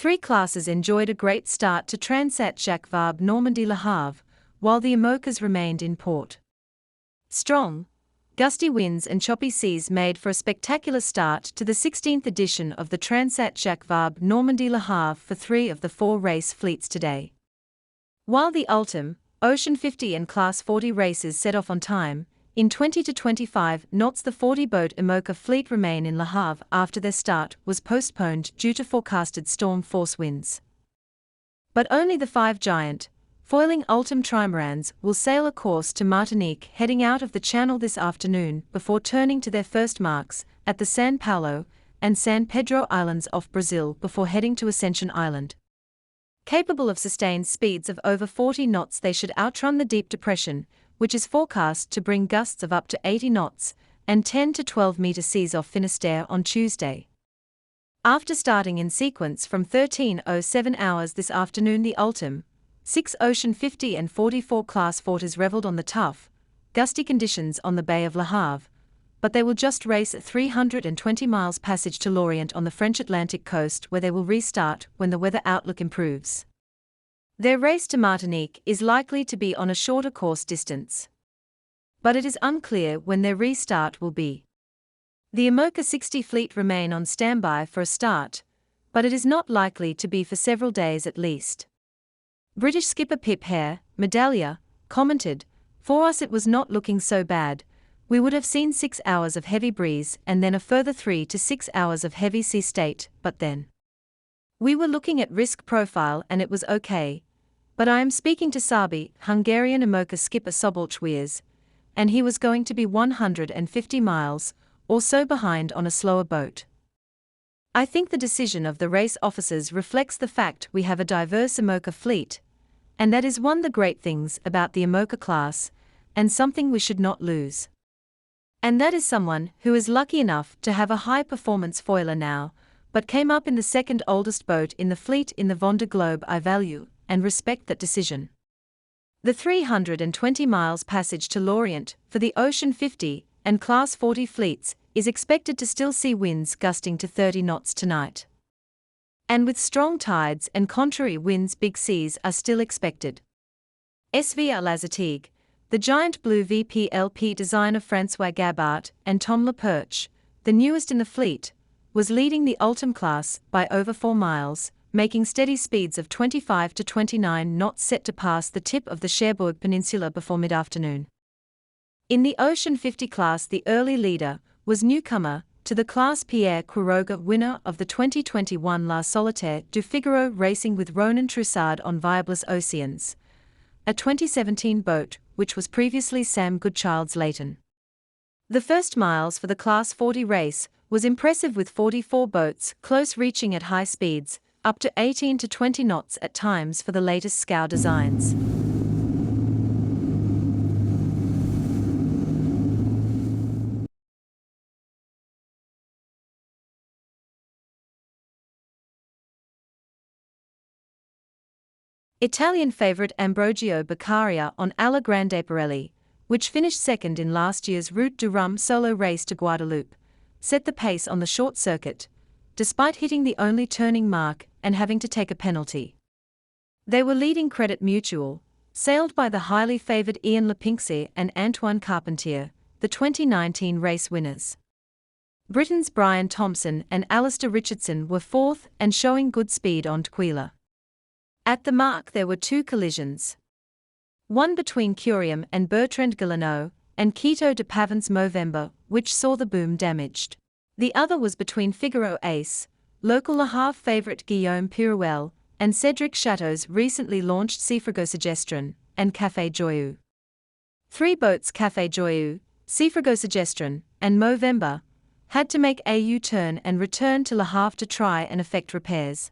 Three classes enjoyed a great start to Transat Jacques Vabre Normandie-Le Havre, while the IMOCAs remained in port. Strong, gusty winds and choppy seas made for a spectacular start to the 16th edition of the Transat Jacques Vabre Normandie-Le Havre for 3 of the 4 race fleets today. While the Ultim, Ocean 50 and Class 40 races set off on time, in 20 to 25 knots the 40-boat IMOCA fleet remain in Le Havre after their start was postponed due to forecasted storm force winds. But only the 5 giant, foiling Ultim trimarans will sail a course to Martinique heading out of the channel this afternoon before turning to their first marks at the San Paulo and San Pedro Islands off Brazil before heading to Ascension Island. Capable of sustained speeds of over 40 knots, they should outrun the deep depression, which is forecast to bring gusts of up to 80 knots and 10 to 12-meter seas off Finisterre on Tuesday. After starting in sequence from 13:07 hours this afternoon, the Ultim, 6 Ocean 50 and 44 Class 40s reveled on the tough, gusty conditions on the Bay of Le Havre, but they will just race a 320 miles passage to Lorient on the French Atlantic coast, where they will restart when the weather outlook improves. Their race to Martinique is likely to be on a shorter course distance, but it is unclear when their restart will be. The IMOCA 60 fleet remain on standby for a start, but it is not likely to be for several days at least. British skipper Pip Hare, Medallia, commented, "For us it was not looking so bad. We would have seen 6 hours of heavy breeze and then a further 3 to 6 hours of heavy sea state, but then we were looking at risk profile and it was okay." But I am speaking to Sabi, Hungarian IMOCA skipper Szabolcs Weers, and he was going to be 150 miles or so behind on a slower boat. I think the decision of the race officers reflects the fact we have a diverse IMOCA fleet, and that is one of the great things about the IMOCA class, and something we should not lose. And that is someone who is lucky enough to have a high-performance foiler now, but came up in the second oldest boat in the fleet in the Vendée Globe. I value and respect that decision. The 320 miles passage to Lorient for the Ocean 50 and Class 40 fleets is expected to still see winds gusting to 30 knots tonight. And with strong tides and contrary winds, big seas are still expected. SVR Lazartigue, the giant blue VPLP design of François Gabart and Tom Leperche, the newest in the fleet, was leading the Ultim class by over 4 miles, making steady speeds of 25 to 29 knots, set to pass the tip of the Cherbourg Peninsula before mid-afternoon. In the Ocean 50 class, the early leader was newcomer to the class Pierre Quiroga, winner of the 2021 La Solitaire du Figaro, racing with Ronan Troussard on Viables Oceans, a 2017 boat which was previously Sam Goodchild's Leighton. The first miles for the Class 40 race was impressive, with 44 boats close, reaching at high speeds up to 18 to 20 knots at times for the latest scow designs. Italian favourite Ambrogio Beccaria on Alla Grande Pirelli, which finished second in last year's Route du Rhum solo race to Guadeloupe, set the pace on the short circuit, despite hitting the only turning mark and having to take a penalty. They were leading Credit Mutual, sailed by the highly favoured Ian Lepinxi and Antoine Carpentier, the 2019 race winners. Britain's Brian Thompson and Alistair Richardson were fourth and showing good speed on Tuquila. At the mark there were 2 collisions. One between Curium and Bertrand Gallino, and Quito de Pavance Movember, which saw the boom damaged. The other was between Figaro Ace, local Le Havre favourite Guillaume Pirouel, and Cédric Chateau's recently launched Seafrago and Café Joyeux. 3 boats, Café Joyeux, Seafrago and Movember, had to make a U-turn and return to Le Havre to try and effect repairs.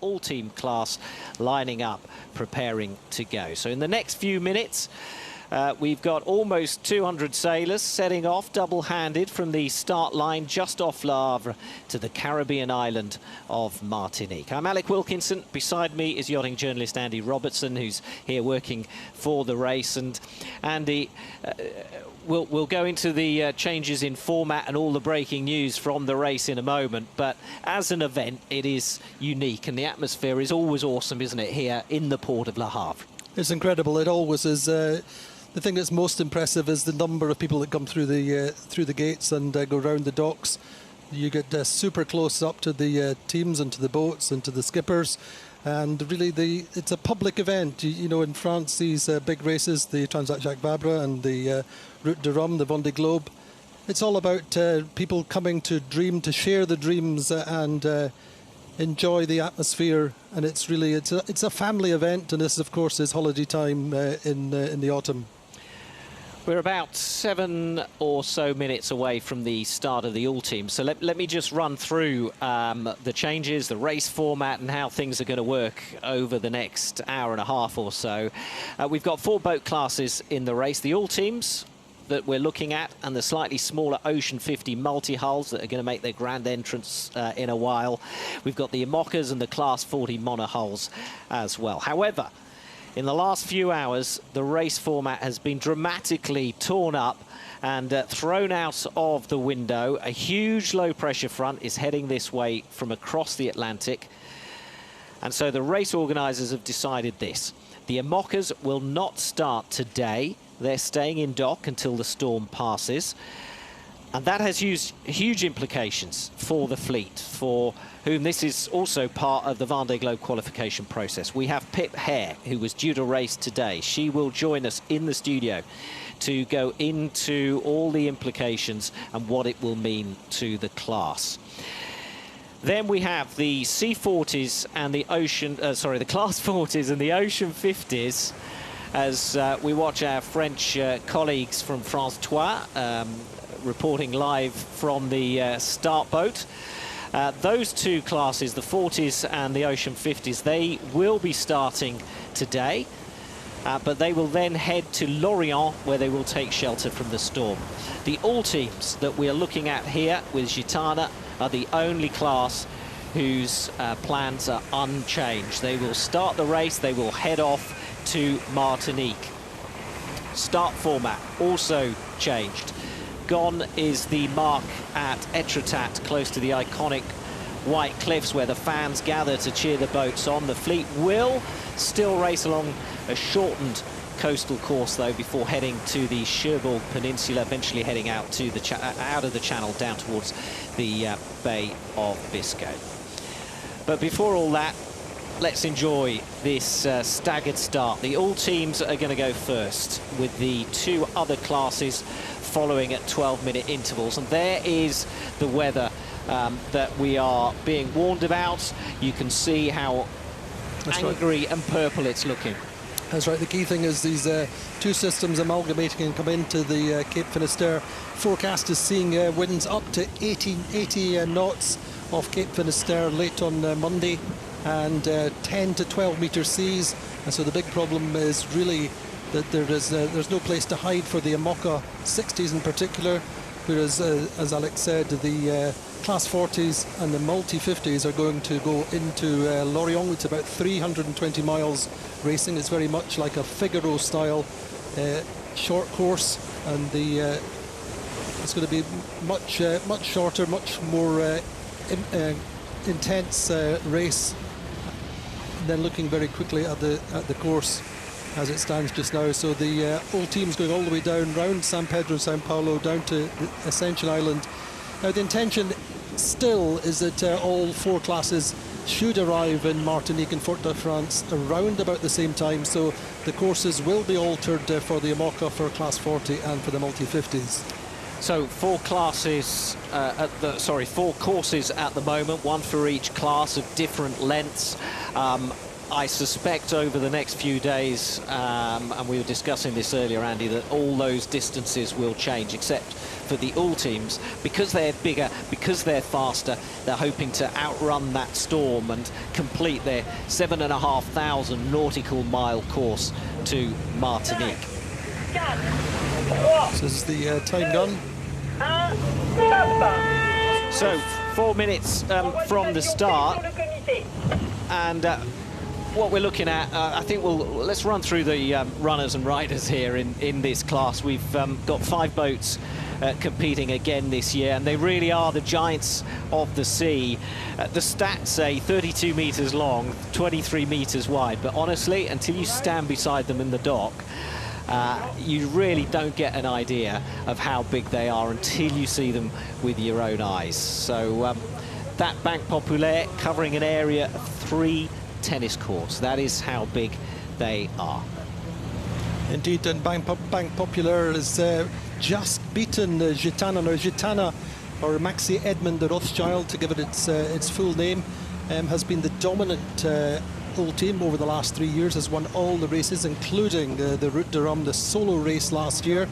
Ultim class lining up, preparing to go. So in the next few minutes, we've got almost 200 sailors setting off double-handed from the start line just off Le Havre to the Caribbean island of Martinique. I'm Alec Wilkinson. Beside me is yachting journalist Andy Robertson, who's here working for the race. And Andy, we'll go into the changes in format and all the breaking news from the race in a moment. But as an event, it is unique, and the atmosphere is always awesome, isn't it, here in the port of Le Havre? It's incredible. It always is. The thing that's most impressive is the number of people that come through the gates and go round the docks. You get super close up to the teams and to the boats and to the skippers. And really, it's a public event. You know, in France, these big races, the Transat Jacques Vabre and the Route de Rome, the Vendée Globe, it's all about people coming to dream, to share the dreams and enjoy the atmosphere. And it's a family event, and this, of course, is holiday time in the autumn. We're about 7 or so minutes away from the start of the Ultim. So let me just run through the changes, the race format, and how things are going to work over the next hour and a half or so. We've got 4 boat classes in the race. The Ultims that we're looking at, and the slightly smaller Ocean 50 multi-hulls that are going to make their grand entrance in a while. We've got the IMOCAs and the Class 40 monohulls as well. However, in the last few hours, the race format has been dramatically torn up and thrown out of the window. A huge low-pressure front is heading this way from across the Atlantic. And so the race organisers have decided this. The IMOCAs will not start today. They're staying in dock until the storm passes. And that has huge implications for the fleet, for whom this is also part of the Vendée Globe qualification process. We have Pip Hare, who was due to race today. She will join us in the studio to go into all the implications and what it will mean to the class. Then we have the C40s and the the Class 40s and the Ocean 50s, as we watch our French colleagues from France 2 reporting live from the start boat. Those 2 classes, the 40s and the Ocean 50s, they will be starting today, but they will then head to Lorient, where they will take shelter from the storm. The Ultims that we are looking at here with Gitana are the only class whose plans are unchanged. They will start the race, they will head off to Martinique. Start format also changed. Gone is the mark at Etretat, close to the iconic White Cliffs, where the fans gather to cheer the boats on. The fleet will still race along a shortened coastal course, though, before heading to the Cherbourg Peninsula, eventually heading out to the out of the channel down towards the Bay of Biscay. But before all that, let's enjoy this staggered start. The Ultims are going to go first, with the 2 other classes following at 12-minute intervals. And there is the weather that we are being warned about. You can see how angry and purple it's looking. That's right. The key thing is these 2 systems amalgamating and come into the Cape Finisterre. Forecast is seeing winds up to 80 knots off Cape Finisterre late on Monday, and 10 to 12 metre seas. And so the big problem is really that there's no place to hide for the IMOCA 60s in particular, whereas, as Alex said, the Class 40s and the multi-50s are going to go into Lorient. It's about 320 miles racing. It's very much like a Figaro-style short course, and it's going to be much shorter, much more intense race. And then looking very quickly at the course as it stands just now. So the Ultim's going all the way down, round San Pedro and Sao Paulo, down to the Ascension Island. Now the intention still is that all 4 classes should arrive in Martinique and Fort-de-France around about the same time, so the courses will be altered for the IMOCA, for Class 40 and for the multi-50s. So 4 classes, 4 courses at the moment, 1 for each class of different lengths. I suspect over the next few days, and we were discussing this earlier, Andy, that all those distances will change, except for the ULTIMs. Because they're bigger, because they're faster, they're hoping to outrun that storm and complete their 7,500 nautical mile course to Martinique. This is the time gun. So 4 minutes from the start, and what we're looking at, I think let's run through the runners and riders here in this class. We've got 5 boats competing again this year, and they really are the giants of the sea. The stats say 32 meters long, 23 meters wide, but honestly, until you stand beside them in the dock, you really don't get an idea of how big they are until you see them with your own eyes. So that Banque Populaire covering an area of 3 tennis courts. That is how big they are. Indeed, and Banque Populaire is just beaten Gitana, or Maxi Edmond de Rothschild, to give it its full name, has been the dominant Ultim over the last 3 years, has won all the races, including the Route de Rome, the solo race last year.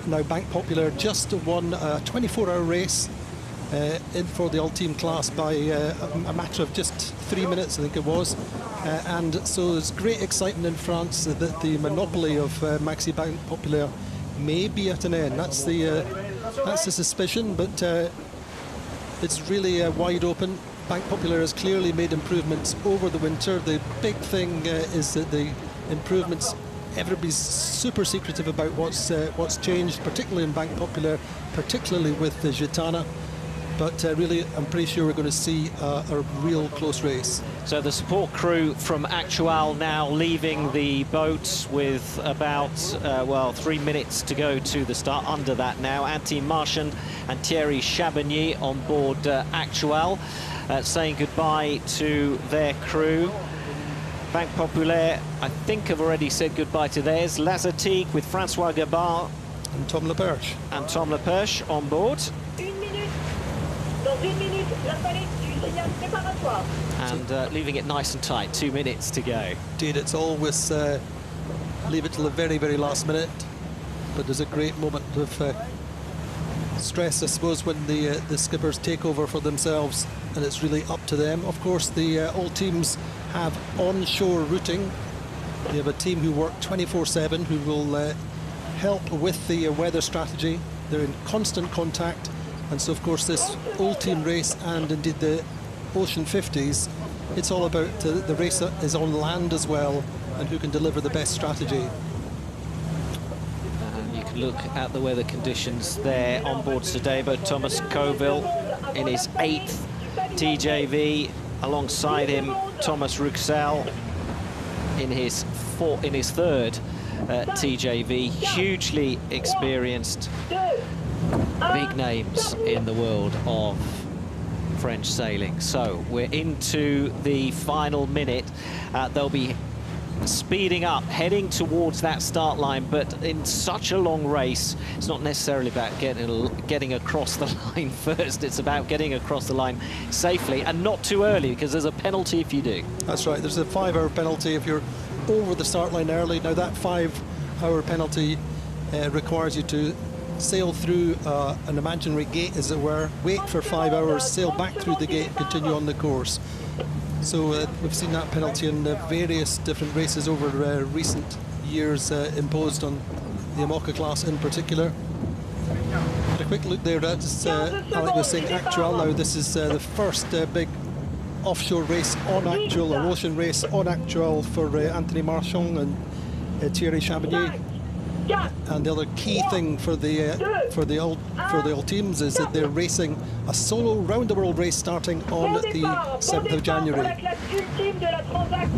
Now Banque Populaire just won a 24-hour race in for the Ultim class by a matter of just 3 minutes, I think it was. And so there's great excitement in France that the monopoly of Maxi Banque Populaire may be at an end. That's the suspicion, but it's really wide open. Banque Populaire has clearly made improvements over the winter. The big thing is that the improvements, everybody's super secretive about what's changed, particularly in Banque Populaire, particularly with the Gitana. But really, I'm pretty sure we're going to see a real close race. So the support crew from Actual now leaving the boat with about, 3 minutes to go to the start. Under that now, Antime Marchand and Thierry Chabagny on board Actual, saying goodbye to their crew. Banque Populaire, I think, have already said goodbye to theirs. Lazatique with Francois Gabard. And Tom Leperche. And Tom Leperche on board. And leaving it nice and tight, 2 minutes to go. Indeed, it's always leave it till the very, very last minute. But there's a great moment of stress, I suppose, when the skippers take over for themselves, and it's really up to them. Of course, the all teams have onshore routing. They have a team who work 24/7, who will help with the weather strategy. They're in constant contact. And so, of course, this Ultim race and indeed the Ocean 50s, it's all about the race that is on land as well, and who can deliver the best strategy. And you can look at the weather conditions there on board today. But Thomas Coville in his 8th TJV, alongside him Thomas Ruxel in his 3rd TJV. Hugely experienced, big names in the world of French sailing. So we're into the final minute. They'll be speeding up, heading towards that start line, but in such a long race, it's not necessarily about getting across the line first. It's about getting across the line safely and not too early, because there's a penalty if you do. That's right. There's a 5-hour penalty if you're over the start line early. Now that 5-hour penalty requires you to sail through an imaginary gate, as it were, wait for 5 hours, sail back through the gate and continue on the course. So we've seen that penalty in various different races over recent years, imposed on the IMOCA class in particular. But a quick look there at, Alec was saying, Actual. Now this is the first big offshore race on Actual, or ocean race on Actual, for Antime Marchand and Thierry Chabagny. And the other key thing for the Ultims is that they're racing a solo round-the-world race starting on the 7th of January.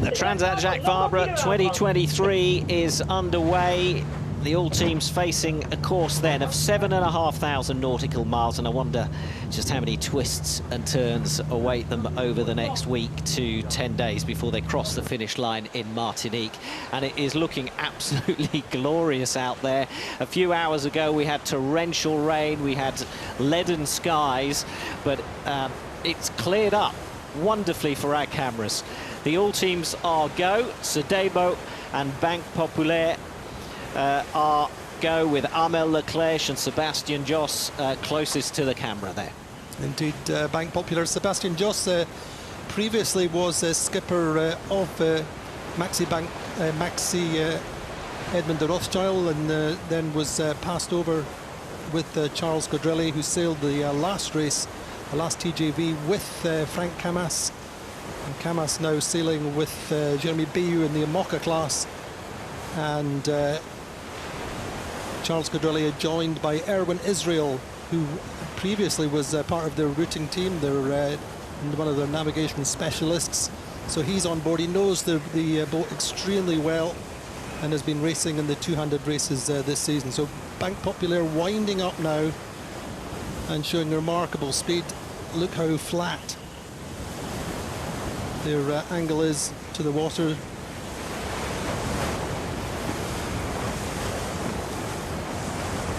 The Transat Jacques Vabre 2023 is underway. The Ultims facing a course then of 7,500 nautical miles, and I wonder just how many twists and turns await them over the next week to 10 days before they cross the finish line in Martinique. And it is looking absolutely glorious out there. A few hours ago we had torrential rain, we had leaden skies, but it's cleared up wonderfully for our cameras. The Ultims are go. Sedebo and Banque Populaire are go, with Amel Leclerc and Sebastian Josse closest to the camera there. Indeed, Banque Populaire. Sebastian Josse previously was skipper of Maxi Edmond de Rothschild, and then was passed over with Charles Caudrelier, who sailed the last race, the last TJV, with Frank Camas. And Camas now sailing with Jeremy Bayou in the IMOCA class, and Charles Caudrelier joined by Erwin Israel, who previously was part of their routing team. They're one of their navigation specialists, so he's on board. He knows the boat extremely well and has been racing in the two-handed races this season. So Banque Populaire winding up now and showing remarkable speed. Look how flat their angle is to the water.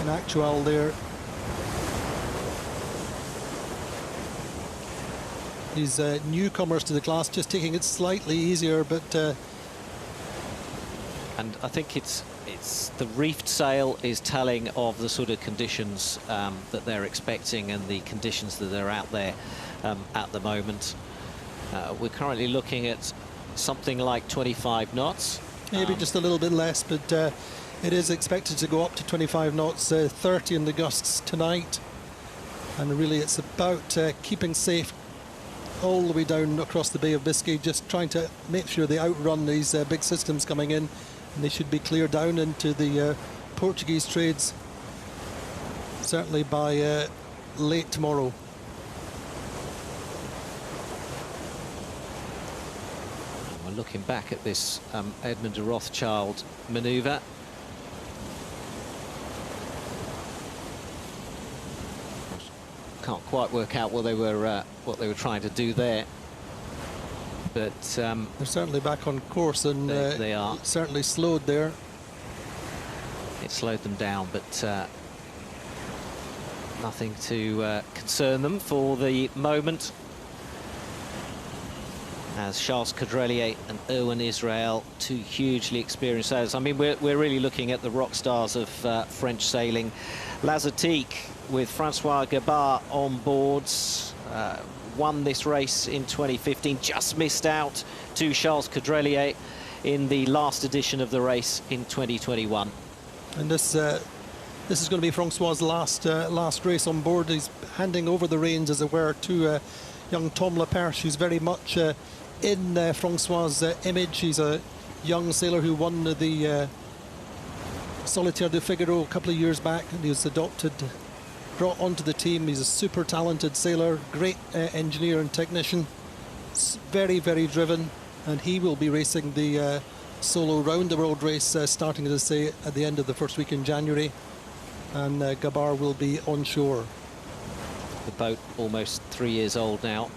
In actual, there these newcomers to the class just taking it slightly easier, but and I think it's the reefed sail is telling of the sort of conditions that they're expecting and the conditions that are out there at the moment. We're currently looking at something like 25 knots. Maybe just a little bit less, but it is expected to go up to 25 knots, 30 in the gusts tonight. And really it's about keeping safe all the way down across the Bay of Biscay, just trying to make sure they outrun these big systems coming in, and they should be clear down into the Portuguese trades, certainly by late tomorrow. We're looking back at this Edmond de Rothschild manoeuvre. Can't quite work out what they were trying to do there, but they're certainly back on course, and they are certainly slowed there. It slowed them down, but nothing to concern them for the moment, as Charles Caudrelier and Erwin Israel, two hugely experienced sailors. I mean, we're really looking at the rock stars of French sailing. L'Azotique, with Francois Gabard on boards, won this race in 2015, just missed out to Charles Caudrelier in the last edition of the race in 2021. And this is going to be Francois' last race on board. He's handing over the reins, as it were, to young Tom Laperche, who's very much in Francois' image. He's a young sailor who won the Solitaire de Figaro a couple of years back, and he was brought onto the team. He's a super talented sailor, great engineer and technician, very, very driven, and he will be racing the solo round the world race starting, as I say, at the end of the first week in January, and Gabard will be on shore. The boat almost 3 years old now.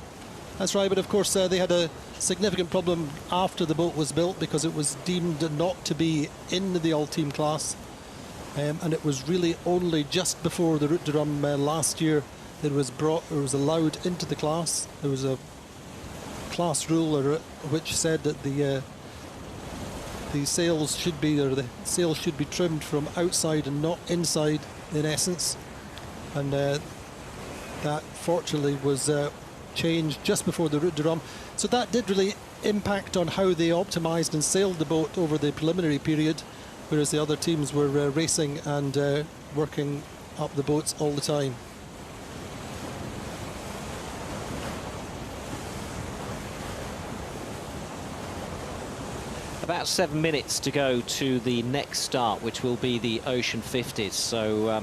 That's right, but of course they had a significant problem after the boat was built, because it was deemed not to be in the Ultim class. And it was really only just before the Route de Rhum last year that it was allowed into the class. There was a class rule which said that the sails should be trimmed from outside and not inside, in essence. And that fortunately was changed just before the Route de Rhum. So that did really impact on how they optimised and sailed the boat over the preliminary period, whereas the other teams were racing and working up the boats all the time. About 7 minutes to go to the next start, which will be the Ocean 50s. So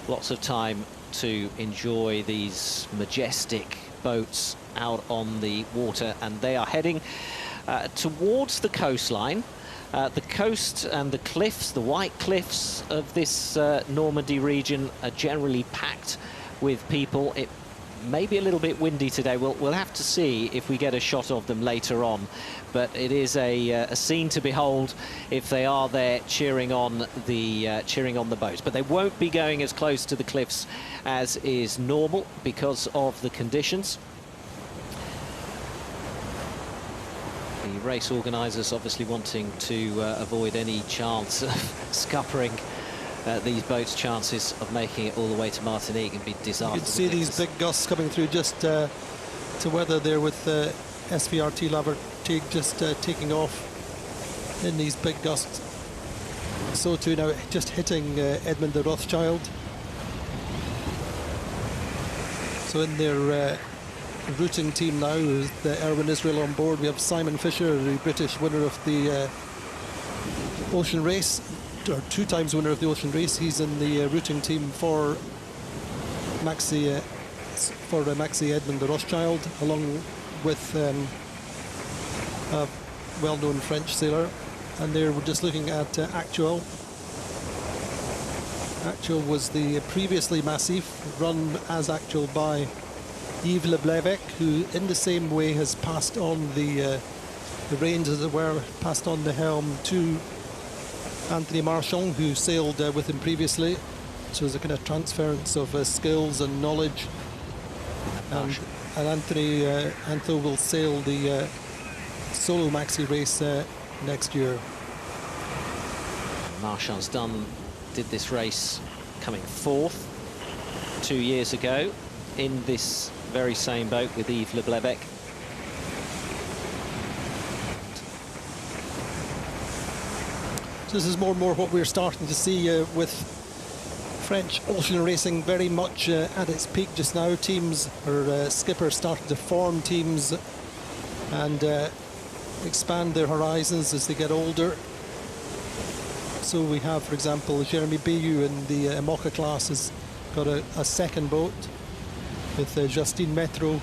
lots of time to enjoy these majestic boats out on the water, and they are heading towards the coastline. The coast and the cliffs, the white cliffs of this Normandy region, are generally packed with people. It may be a little bit windy today. We'll have to see if we get a shot of them later on. But it is a scene to behold if they are there cheering on the boats. But they won't be going as close to the cliffs as is normal because of the conditions. The race organisers obviously wanting to avoid any chance of scuppering these boats' chances of making it all the way to Martinique and be disastrous. You can see these big gusts coming through just to weather there with SVRT Lavertig just taking off in these big gusts. So too now just hitting Edmund de Rothschild. So in their routing team now, with Erwin Israel on board, we have Simon Fisher, the British winner of the Ocean Race, or 2 times winner of the Ocean Race. He's in the routing team for Maxi Edmund de Rothschild, along with a well-known French sailor. And there we're just looking at Actual. Actual was the previously Massif, run as Actual by Yves Le Blevec, who in the same way has passed on the reins, as it were, passed on the helm to Anthony Marchand, who sailed with him previously. So there's a kind of transference of skills and knowledge. And Antho will sail the solo maxi race next year. Marchand's did this race coming 4th 2 years ago in this very same boat with Yves Le Blevec. So this is more and more what we're starting to see with French ocean racing very much at its peak just now. Teams or skippers starting to form teams and expand their horizons as they get older. So we have, for example, Jeremy Bayou in the IMOCA class has got a second boat with Justine Metro,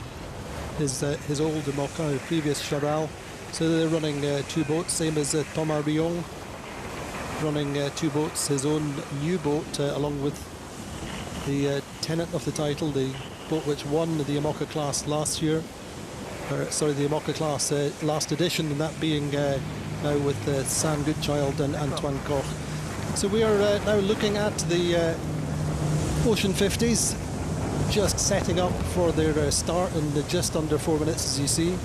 his old IMOCA, the previous Charal. So they're running 2 boats, same as Thomas Rion, running 2 boats, his own new boat, along with the tenant of the title, the boat which won the IMOCA class last year. Sorry, the IMOCA class last edition, and that being now with Sam Goodchild and Antoine Koch. So we are now looking at the Ocean 50s, just setting up for their start in just under 4 minutes, as you see.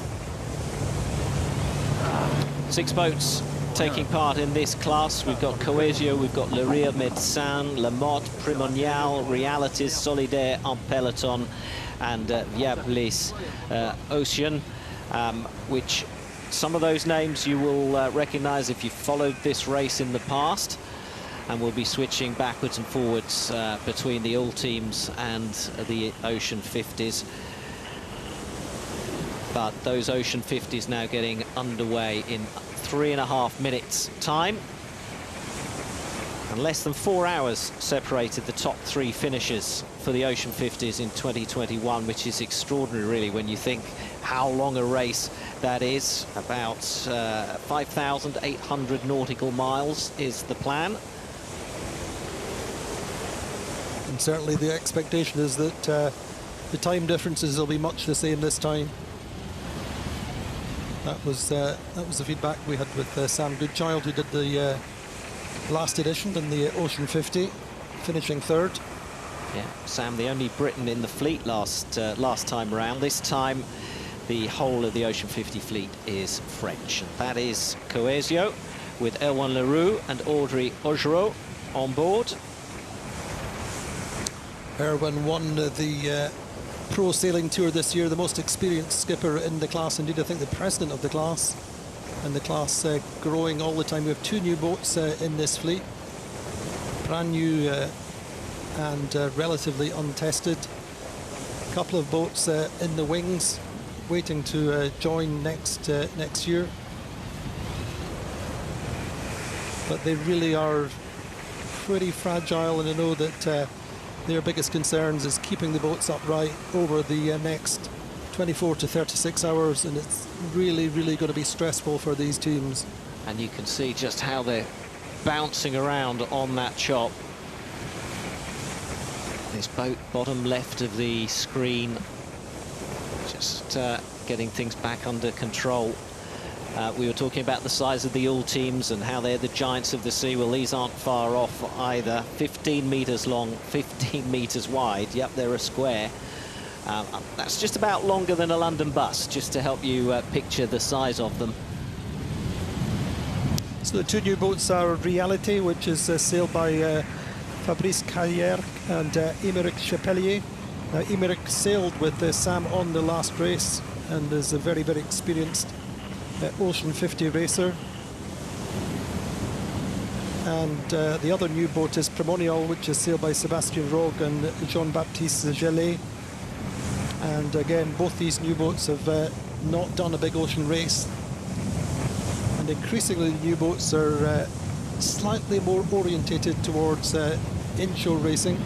6 boats taking part in this class. We've got Coesio, we've got Le Rire Médecin, La Motte, Primonial, Realities, Solidaire, En Peloton, and Viablis Ocean, which some of those names you will recognise if you followed this race in the past, and we'll be switching backwards and forwards between the ULTIMs and the Ocean 50s. But those Ocean 50s now getting underway in 3.5 minutes time. And less than 4 hours separated the top 3 finishers for the Ocean 50s in 2021, which is extraordinary, really, when you think how long a race that is. About 5,800 nautical miles is the plan. And certainly the expectation is that the time differences will be much the same this time. That was the feedback we had with Sam Goodchild, who did the last edition in the Ocean 50, finishing 3rd. Yeah, Sam, the only Briton in the fleet last time around. This time, the whole of the Ocean 50 fleet is French. And that is Coesio, with Erwan Leroux and Audrey Augereau on board. Erwan won the Pro Sailing Tour this year, the most experienced skipper in the class. Indeed, I think the president of the class. And the class growing all the time. We have 2 new boats in this fleet, brand new and relatively untested. A couple of boats in the wings, waiting to join next year. But they really are pretty fragile, and I know that their biggest concerns is keeping the boats upright over the next 24 to 36 hours, and it's really going to be stressful for these teams. And you can see just how they're bouncing around on that chop. This boat bottom left of the screen, just getting things back under control. We were talking about the size of the ULTIMs and how they're the giants of the sea. Well, these aren't far off either. 15 meters long, 15 meters wide. Yep, they're a square. That's just about longer than a London bus, just to help you picture the size of them. So the two new boats are Reality, which is sailed by Fabrice Carrière and Émeric Chapelier. Now, Émeric sailed with Sam on the last race and is a very, very experienced Ocean 50 racer. And the other new boat is Primonial, which is sailed by Sébastien Rogue and Jean-Baptiste Gellet. And again, both these new boats have not done a big ocean race. And increasingly, the new boats are slightly more orientated towards inshore racing.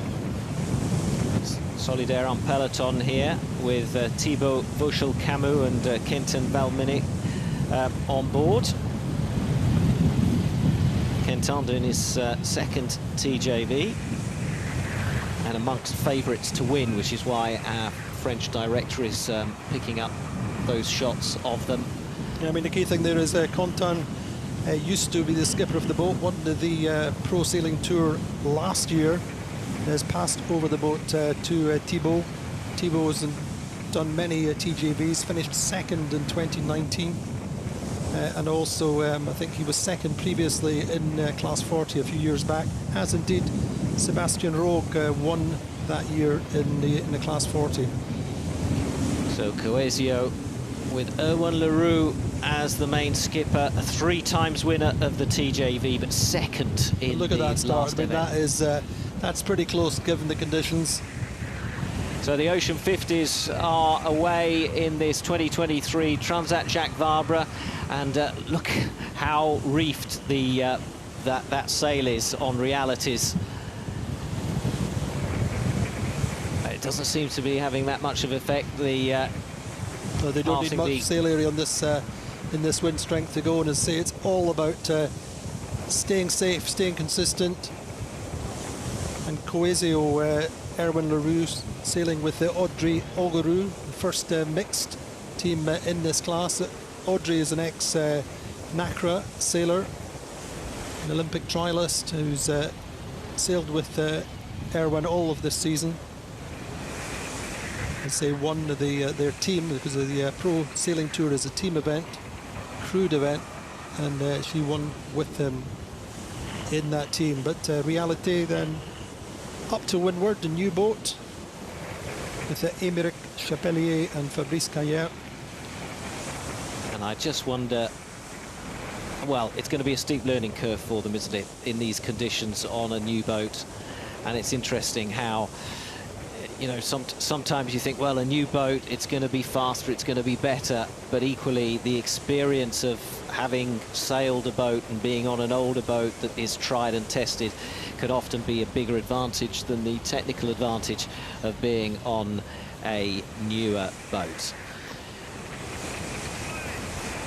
Solidaire en peloton here with Thibaut Vauchel-Camus and Quentin Valminic on board. Quentin doing his second TJV and amongst favourites to win, which is why our French director is picking up those shots of them. Yeah, I mean, the key thing there is Quentin used to be the skipper of the boat, won the Pro Sailing Tour last year, has passed over the boat to Thibaut. Thibaut has done many TJVs, finished second in 2019. And also, I think he was second previously in Class 40 a few years back, as indeed Sébastien Rogue won that year in the Class 40. So Coesio with Erwan Leroux as the main skipper, a 3 times winner of the TJV, but second in Look at that start. I mean, event. that is that's pretty close given the conditions. So the Ocean 50s are away in this 2023 Transat Jacques Vabre, and look how reefed the that sail is on Realities. It doesn't seem to be having that much of effect. No, they don't need much sail area on this in this wind strength to go, and as I say, it's all about staying safe, staying consistent. And Coesio, Erwan Leroux sailing with Audrey Augeroux, the first mixed team in this class. Audrey is an ex-NACRA sailor, an Olympic trialist who's sailed with Erwan all of this season. As they won their team, because the Pro Sailing Tour is a team event, crewed event, and she won with them in that team. But Reality then up to windward, the new boat with Émeric Chapelier and Fabrice Carrière. And I just wonder, well, it's going to be a steep learning curve for them, isn't it, in these conditions on a new boat. And it's interesting how, you know, sometimes you think, well, a new boat, it's going to be faster, it's going to be better, but equally the experience of having sailed a boat and being on an older boat that is tried and tested could often be a bigger advantage than the technical advantage of being on a newer boat.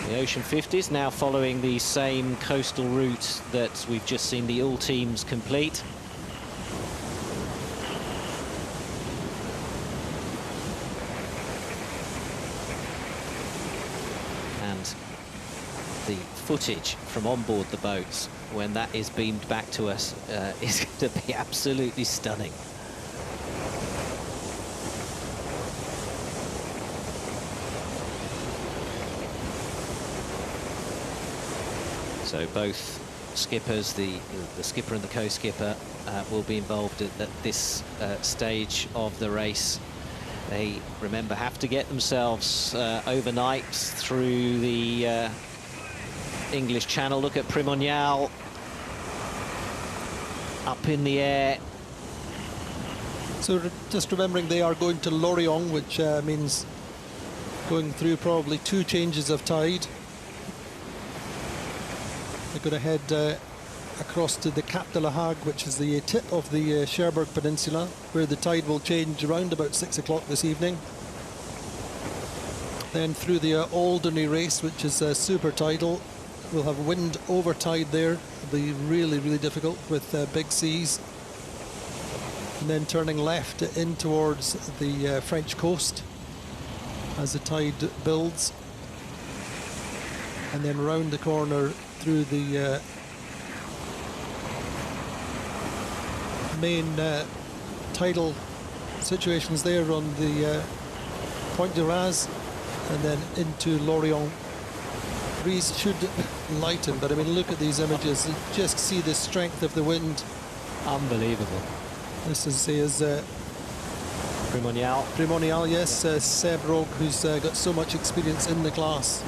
The Ocean 50s now following the same coastal route that we've just seen the Ultims complete. And the footage from on board the boats when that is beamed back to us is going to be absolutely stunning. So both skippers, the skipper and the co-skipper, will be involved at this stage of the race. They, remember, have to get themselves overnight through the English Channel. Look at Primonial up in the air. So just remembering they are going to Lorient, which means going through probably 2 changes of tide. They're going to head across to the Cap de la Hague, which is the tip of the Cherbourg Peninsula, where the tide will change around about 6 o'clock this evening. Then through the Alderney race, which is super tidal. We'll have wind over tide there. It'll be really, really difficult with big seas. And then turning left in towards the French coast as the tide builds. And then round the corner through the main tidal situations there on the Pointe de Raz, and then into Lorient breeze should lighten, but I mean, look at these images. You just see the strength of the wind. Unbelievable. This is Primonial. Yes, Seb Rogue, who's got so much experience in the class.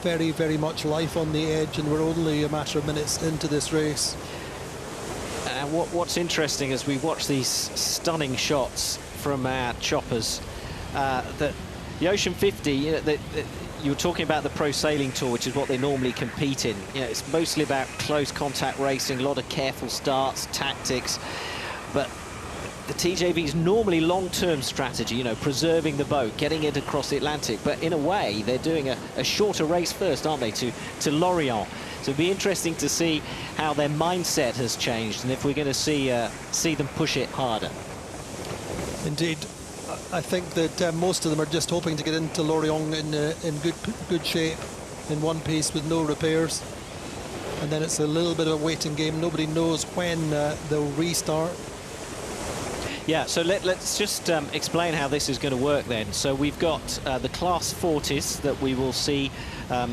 Very, very much life on the edge, and we're only a matter of minutes into this race. And what's interesting as we watch these stunning shots from our choppers, that the Ocean 50, you know, you were talking about the Pro Sailing Tour, which is what they normally compete in. You know, it's mostly about close contact racing, a lot of careful starts, tactics, but the TJV is normally long-term strategy, you know, preserving the boat, getting it across the Atlantic. But in a way, they're doing a shorter race first, aren't they, to Lorient. So it'll be interesting to see how their mindset has changed and if we're going to see them push it harder. Indeed. I think that most of them are just hoping to get into Lorient in good shape, in one piece with no repairs. And then it's a little bit of a waiting game. Nobody knows when they'll restart. Yeah, so let's just explain how this is going to work then. So we've got the Class 40s that we will see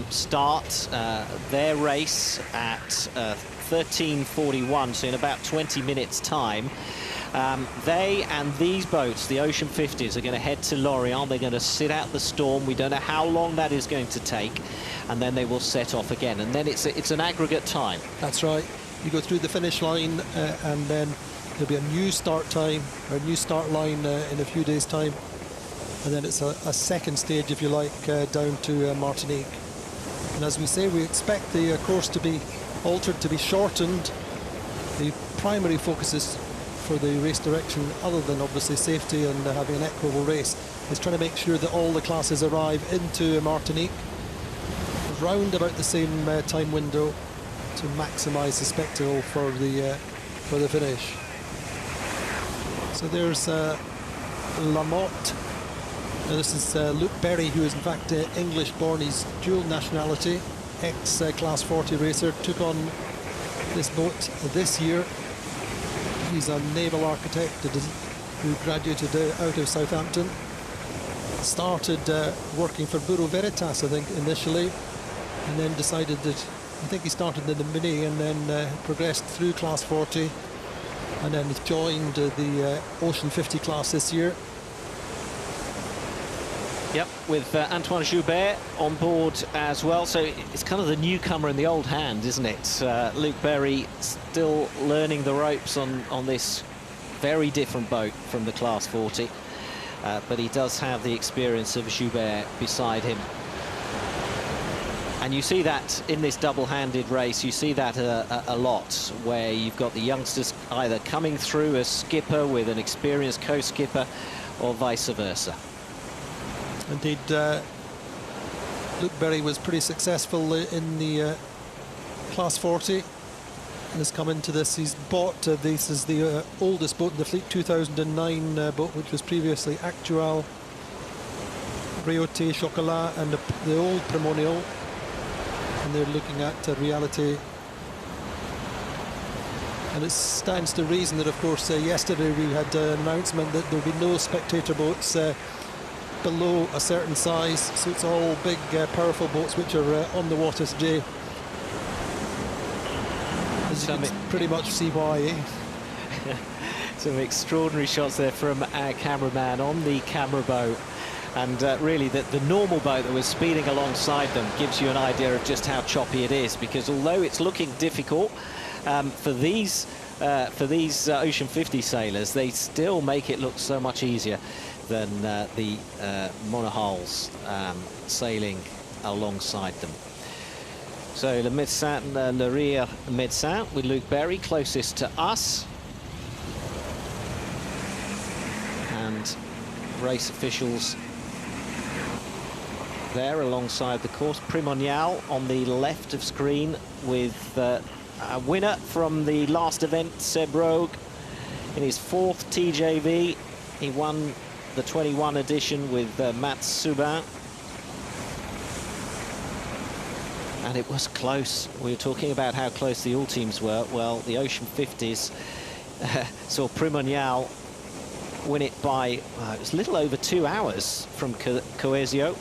start their race at 13:41, so in about 20 minutes' time. They and these boats, the Ocean 50s, are going to head to Lorient. They're going to sit out the storm. We don't know how long that is going to take, and then they will set off again. And then it's an aggregate time. That's right. You go through the finish line, and then there'll be a new start time, or a new start line in a few days' time. And then it's a second stage, if you like, down to Martinique. And as we say, we expect the course to be altered, to be shortened. The primary focus is for the race direction, other than obviously safety and having an equitable race, is trying to make sure that all the classes arrive into Martinique round about the same time window to maximise the spectacle for the finish. So there's Lamotte. Now this is Luke Berry, who is in fact English-born. He's dual nationality, ex-Class 40 racer. Took on this boat this year. He's a naval architect who graduated out of Southampton. Started working for Bureau Veritas, I think, initially, and then decided that, I think he started in the Mini and then progressed through Class 40, and then joined the Ocean 50 class this year. Yep, with Antoine Joubert on board as well. So it's kind of the newcomer in the old hand, isn't it? Luke Berry still learning the ropes on this very different boat from the Class 40. But he does have the experience of Joubert beside him. And you see that in this double-handed race, you see that a lot, where you've got the youngsters either coming through as skipper with an experienced co-skipper or vice versa. Indeed, Luke Berry was pretty successful in the Class 40 and has come into this. He's bought, this is the oldest boat in the fleet, 2009 boat, which was previously Actual, Réauté, Chocolat and the old Primonial, and they're looking at reality. And it stands to reason that, of course, yesterday we had an announcement that there will be no spectator boats below a certain size, so it's all big powerful boats which are on the water today. As you can pretty much see why. Some extraordinary shots there from our cameraman on the camera boat, and really the normal boat that was speeding alongside them gives you an idea of just how choppy it is, because although it's looking difficult for these Ocean 50 sailors, they still make it look so much easier than the monohulls sailing alongside them. So Le Médecin, Le Rire Médecin with Luke Berry closest to us. And race officials there alongside the course. Primonial on the left of screen with a winner from the last event, Seb Rogue, in his 4th TJV. He won the 21 edition with Mats Subin. And it was close. We were talking about how close the ULTIMs were. Well, the Ocean 50s saw Primonial win it by, it was a little over 2 hours from Coesio.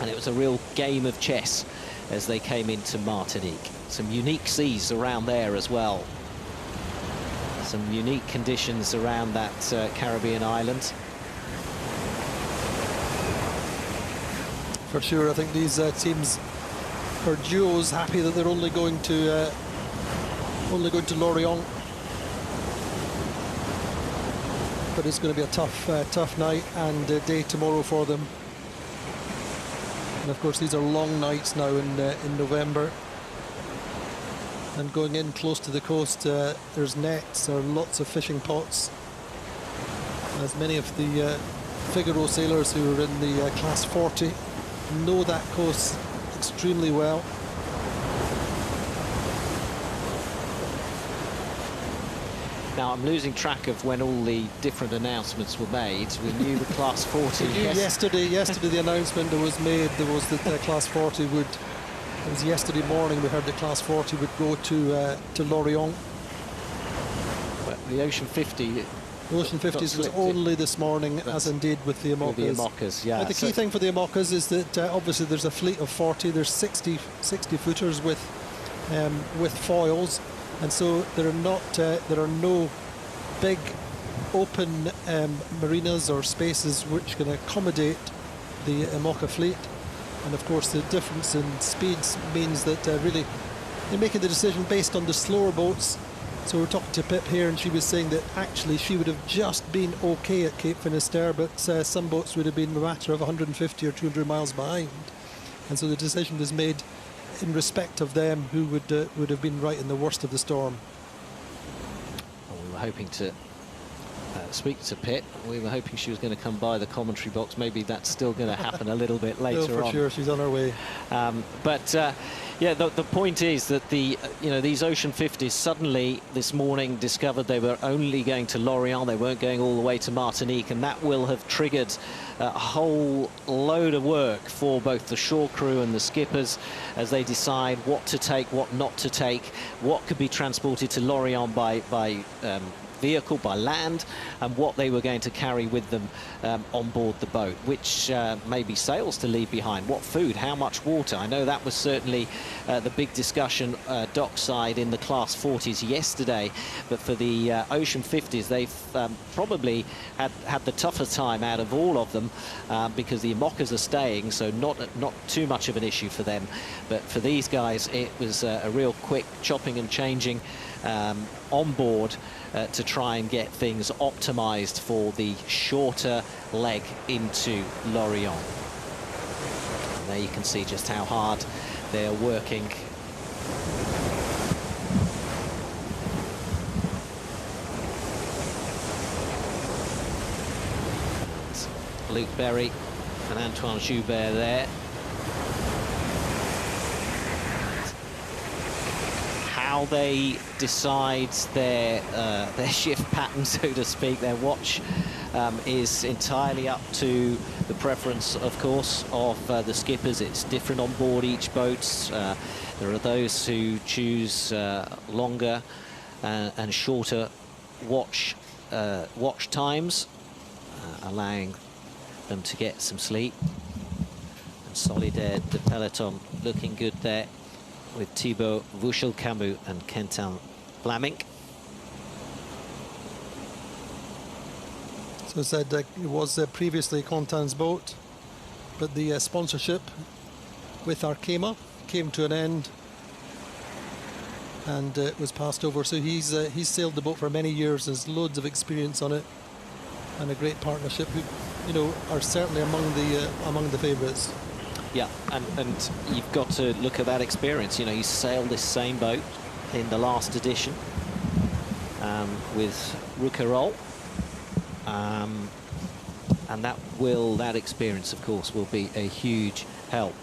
And it was a real game of chess as they came into Martinique. Some unique seas around there as well. Some unique conditions around that Caribbean island. For sure, I think these teams are duos happy that they're only going to Lorient. But it's going to be a tough night and day tomorrow for them. And of course, these are long nights now in November. And going in close to the coast, there's nets, there are lots of fishing pots. As many of the Figaro sailors who are in the class 40 know that coast extremely well. Now I'm losing track of when all the different announcements were made. We knew the class 40. Yesterday the announcement that was made, there was that class 40 would. It was yesterday morning we heard that class 40 would go to Lorient. But the Ocean 50. The Ocean 50s was only this morning, as indeed with the IMOCAs. With the IMOCAs, yeah. But the key thing for the IMOCAs is that obviously there's a fleet of 40. There's 60 footers with foils. And so there are no big open marinas or spaces which can accommodate the IMOCA fleet. And of course the difference in speeds means that really they're making the decision based on the slower boats. So we're talking to Pip here, and she was saying that actually she would have just been okay at Cape Finisterre, but some boats would have been a matter of 150 or 200 miles behind. And so the decision was made in respect of them who would have been right in the worst of the storm. Well, we were hoping to speak to Pitt. We were hoping she was going to come by the commentary box. Maybe that's still going to happen a little bit later for on. Sure, she's on her way. Yeah, the point is that these Ocean 50s suddenly this morning discovered they were only going to Lorient. They weren't going all the way to Martinique, and that will have triggered a whole load of work for both the shore crew and the skippers as they decide what to take, what not to take, what could be transported to Lorient by vehicle, by land, and what they were going to carry with them on board the boat, which maybe sails to leave behind, what food, how much water. I know that was certainly the big discussion dockside in the class 40s yesterday, but for the Ocean 50s they've probably had the tougher time out of all of them because the IMOCAs are staying, so not too much of an issue for them. But for these guys it was a real quick chopping and changing on board to try and get things optimized for the shorter leg into Lorient. And there you can see just how hard they are working. And Luke Berry and Antoine Joubert there. How they decide their shift pattern, so to speak, their watch, is entirely up to the preference, of course, of the skippers. It's different on board each boat. There are those who choose longer and shorter watch times, allowing them to get some sleep. And Solidaire de Peloton looking good there, with Thibaut Vauchel-Camus and Quentin Flaming. So I said it was previously Quentin's boat, but the sponsorship with Arkema came to an end and it was passed over. So he's sailed the boat for many years, has loads of experience on it, and a great partnership who, you know, are certainly among the favourites. Yeah, and you've got to look at that experience. You know, you sailed this same boat in the last edition with Rouquayrol, and that experience, of course, will be a huge help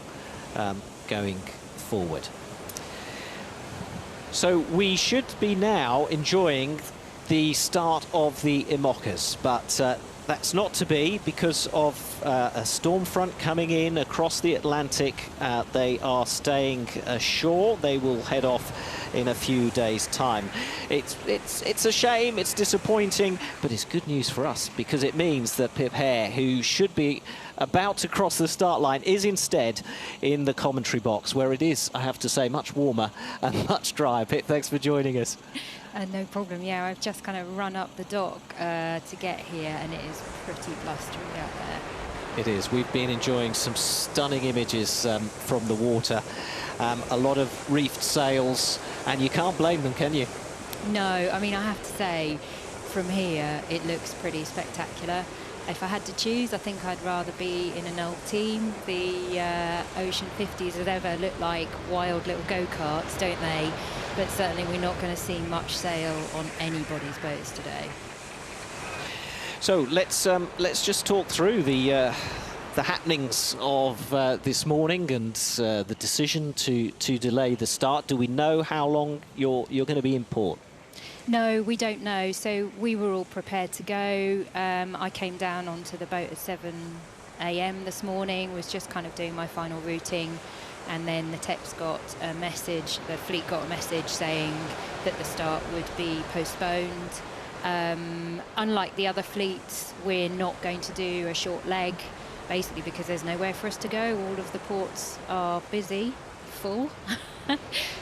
going forward. So we should be now enjoying the start of the IMOCAs, but that's not to be because of a storm front coming in across the Atlantic. They are staying ashore. They will head off in a few days' time. It's a shame, it's disappointing, but it's good news for us because it means that Pip Hare, who should be about to cross the start line, is instead in the commentary box, where it is, I have to say, much warmer and much drier. Pip, thanks for joining us. No problem. Yeah, I've just kind of run up the dock to get here, and it is pretty blustery out there. It is. We've been enjoying some stunning images from the water. A lot of reefed sails, and you can't blame them, can you? No, I mean, I have to say, from here, it looks pretty spectacular. If I had to choose, I think I'd rather be in an Ultim. The Ocean 50s as ever look like wild little go-karts, don't they? But certainly we're not going to see much sail on anybody's boats today. So let's just talk through the happenings of this morning and the decision to delay the start. Do we know how long you're going to be in port? No, we don't know. So we were all prepared to go. I came down onto the boat at 7 a.m. this morning, was just kind of doing my final routing. And then the TEPS got a message, the fleet got a message saying that the start would be postponed. Unlike the other fleets, we're not going to do a short leg, basically because there's nowhere for us to go. All of the ports are busy, full.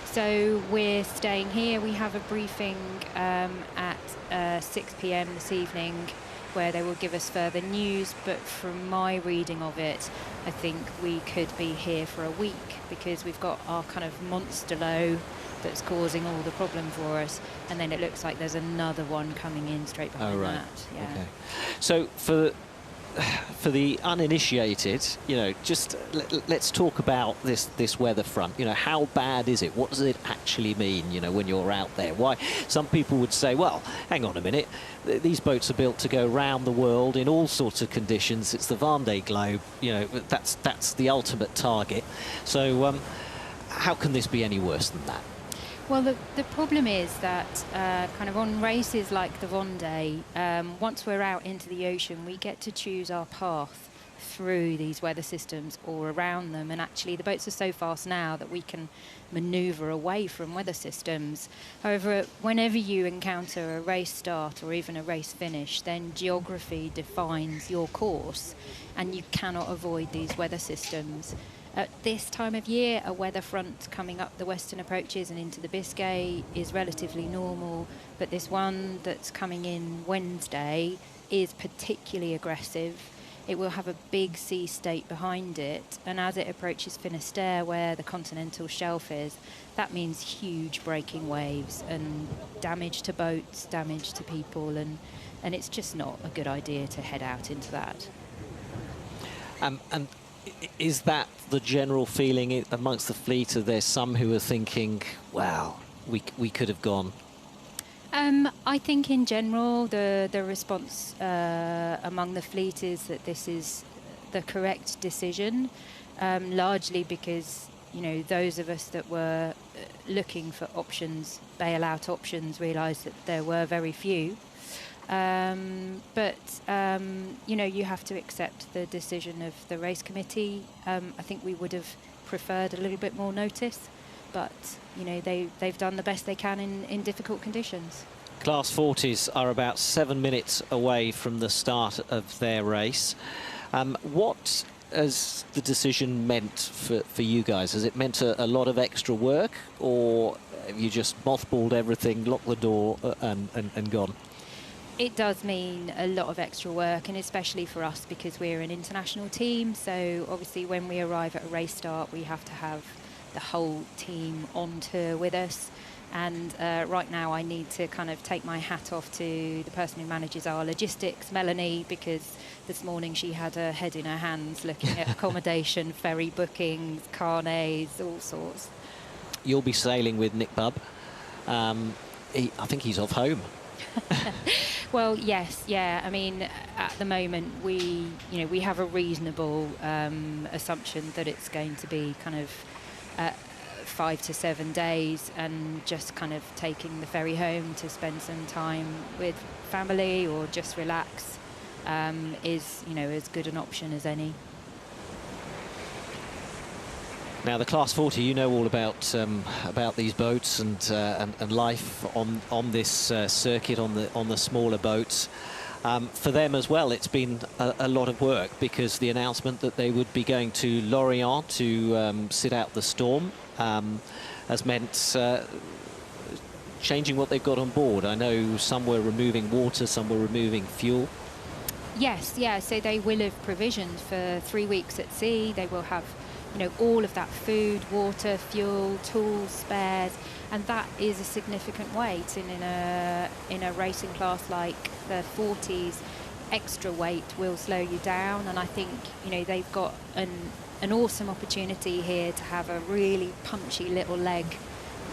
So we're staying here. We have a briefing at 6 p.m. this evening where they will give us further news, but from my reading of it, I think we could be here for a week because we've got our kind of monster low that's causing all the problem for us, and then it looks like there's another one coming in straight behind that. Yeah. Okay. So for the uninitiated, you know, just let's talk about this weather front. You know, how bad is it? What does it actually mean, you know, when you're out there? Why some people would say, well, hang on a minute, these boats are built to go round the world in all sorts of conditions. It's the Vendée Globe, you know, that's the ultimate target. So how can this be any worse than that? Well, the problem is that kind of on races like the Vendée, once we're out into the ocean, we get to choose our path through these weather systems or around them. And actually, the boats are so fast now that we can manoeuvre away from weather systems. However, whenever you encounter a race start or even a race finish, then geography defines your course, and you cannot avoid these weather systems. At this time of year, a weather front coming up the western approaches and into the Biscay is relatively normal, but this one that's coming in Wednesday is particularly aggressive. It will have a big sea state behind it, and as it approaches Finisterre, where the continental shelf is, that means huge breaking waves and damage to boats, damage to people, and it's just not a good idea to head out into that. And is that the general feeling amongst the fleet? Are there some who are thinking, wow, we could have gone? I think in general the response among the fleet is that this is the correct decision, largely because, you know, those of us that were looking for options, bailout options, realised that there were very few. But you know, you have to accept the decision of the race committee. I think we would have preferred a little bit more notice, but you know, they've done the best they can in difficult conditions. Class 40s are about 7 minutes away from the start of their race. What has the decision meant for you guys? Has it meant a lot of extra work, or have you just mothballed everything, locked the door and gone? It does mean a lot of extra work, and especially for us because we're an international team. So obviously when we arrive at a race start, we have to have the whole team on tour with us. And right now I need to kind of take my hat off to the person who manages our logistics, Melanie, because this morning she had her head in her hands looking at accommodation, ferry bookings, carnets, all sorts. You'll be sailing with Nick Bubb. I think he's off home. Well, yes, yeah. I mean, at the moment, we have a reasonable assumption that it's going to be kind of 5 to 7 days, and just kind of taking the ferry home to spend some time with family or just relax. is, you know, as good an option as any. Now, the Class 40, you know all about these boats and life on this circuit, on the smaller boats. For them as well, it's been a lot of work, because the announcement that they would be going to Lorient to sit out the storm has meant changing what they've got on board. I know some were removing water, some were removing fuel. Yes, yeah, so they will have provisioned for 3 weeks at sea. They will have, you know, all of that food, water, fuel, tools, spares, and that is a significant weight. And in a racing class like the 40s, extra weight will slow you down. And I think, you know, they've got an awesome opportunity here to have a really punchy little leg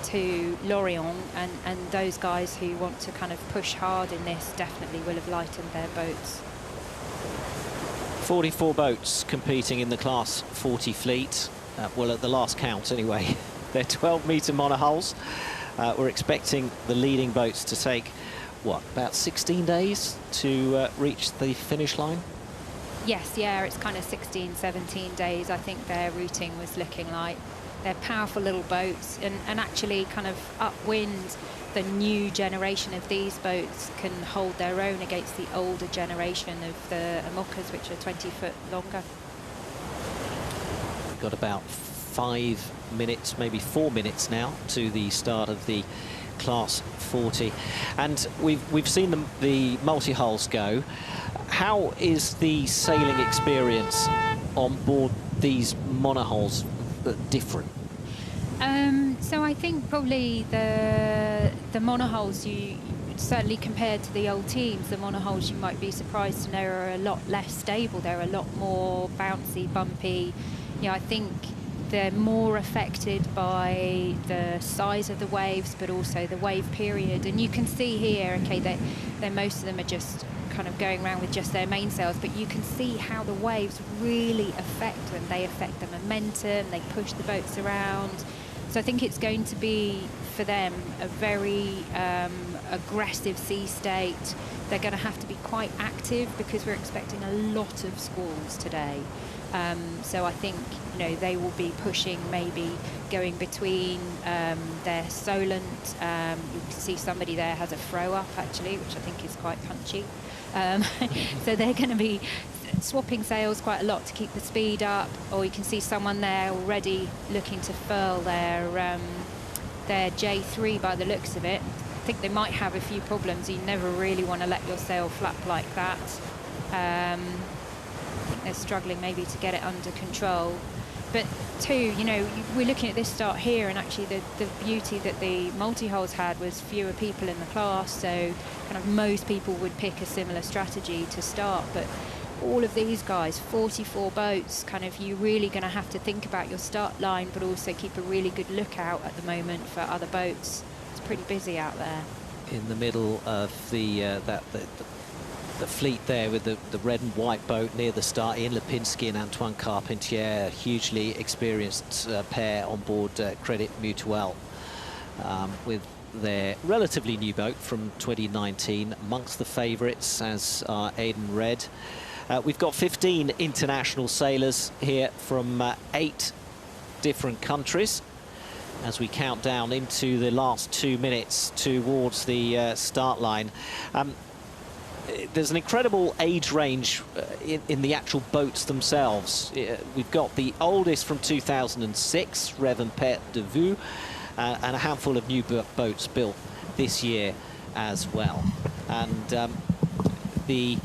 to Lorient, and those guys who want to kind of push hard in this definitely will have lightened their boats. 44 boats competing in the Class 40 fleet. Well, at the last count anyway. They're 12-metre monohulls. We're expecting the leading boats to take, what, about 16 days to reach the finish line? Yes, yeah, it's kind of 16, 17 days, I think their routing was looking like. They're powerful little boats, and actually kind of upwind. The new generation of these boats can hold their own against the older generation of the IMOCAs, which are 20 foot longer. We've got about 5 minutes, maybe 4 minutes now to the start of the Class 40, and we've seen the multi-hulls go. How is the sailing experience on board these monohulls different? So I think probably the monohulls, you certainly compared to the Ultims, the monohulls, you might be surprised to know, are a lot less stable. They're a lot more bouncy, bumpy. You know, I think they're more affected by the size of the waves, but also the wave period. And you can see here, okay, they most of them are just kind of going around with just their mainsails, but you can see how the waves really affect them. They affect the momentum, they push the boats around. So I think it's going to be, for them, a very aggressive sea state. They're going to have to be quite active, because we're expecting a lot of squalls today. So I think, you know, they will be pushing, maybe going between their Solent. You can see somebody there has a throw up, actually, which I think is quite punchy. So they're going to be swapping sails quite a lot to keep the speed up, or you can see someone there already looking to furl their J3 by the looks of it. I think they might have a few problems. You never really want to let your sail flap like that. I think they're struggling maybe to get it under control. But too, you know, we're looking at this start here, and actually the beauty that the multi-hulls had was fewer people in the class, so kind of most people would pick a similar strategy to start. But all of these guys, 44 boats, kind of, you're really going to have to think about your start line, but also keep a really good lookout at the moment for other boats. It's pretty busy out there. In the middle of the fleet there, with the red and white boat near the start, Ian Lipinski and Antoine Carpentier, hugely experienced pair on board Credit Mutuelle, with their relatively new boat from 2019. Amongst the favourites, as are Aidan Red. We've got 15 international sailors here from 8 different countries as we count down into the last 2 minutes towards the start line. There's an incredible age range in the actual boats themselves. We've got the oldest from 2006, Rev and Pet de Vue, and a handful of new boats built this year as well. And the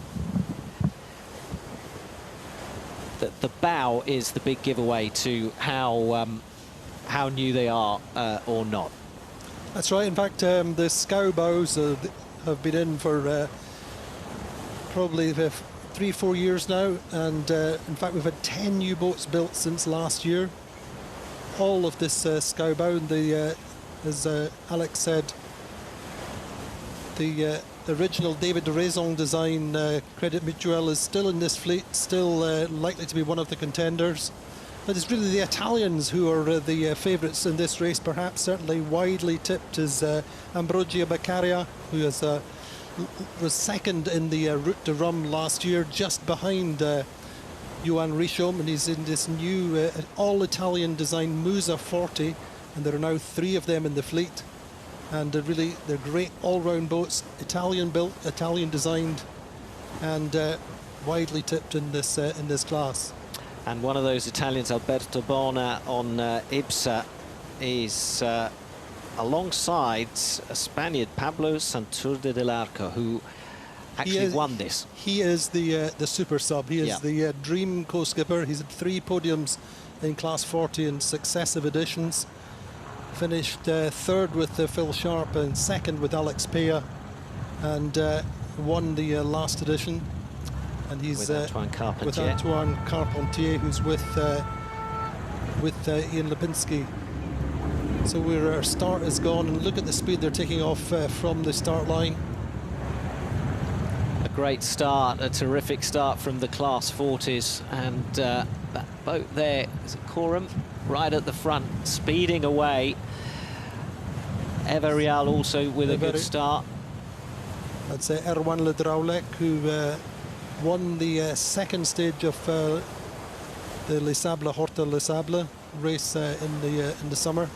bow is the big giveaway to how new they are or not. That's right. In fact, the scow bows have been in for probably 3-4 years now, and in fact we've had 10 new boats built since last year. All of this scow bow, and as Alex said, the original David de Raison design Credit Mutuelle is still in this fleet, still likely to be one of the contenders. But it's really the Italians who are the favourites in this race, perhaps. Certainly widely tipped is Ambrogio Beccaria, who has was second in the Route de Rhum last year, just behind Johan Richomme, and he's in this new all-Italian designed Musa 40, and there are now 3 of them in the fleet. And they're great all-round boats, Italian built, Italian designed, and widely tipped in this class. And one of those Italians, Alberto Bona on Ibsa, is alongside a Spaniard, Pablo Santurce del Arco, who actually won this. He is the super sub. He is the dream co-skipper. He's had 3 podiums in Class 40 in successive editions. Finished 3rd with Phil Sharp and 2nd with Alex Pea, and won the last edition. And he's with Antoine Carpentier, who's with Ian Lipinski. So our start is gone, and look at the speed they're taking off from the start line. A great start, a terrific start from the Class 40s, and that boat there is Coram right at the front, speeding away. Everial also with a good start. I'd say Erwan Ledraulec, who won the 2nd stage of the Les Sables Horta Les Sables race in the summer.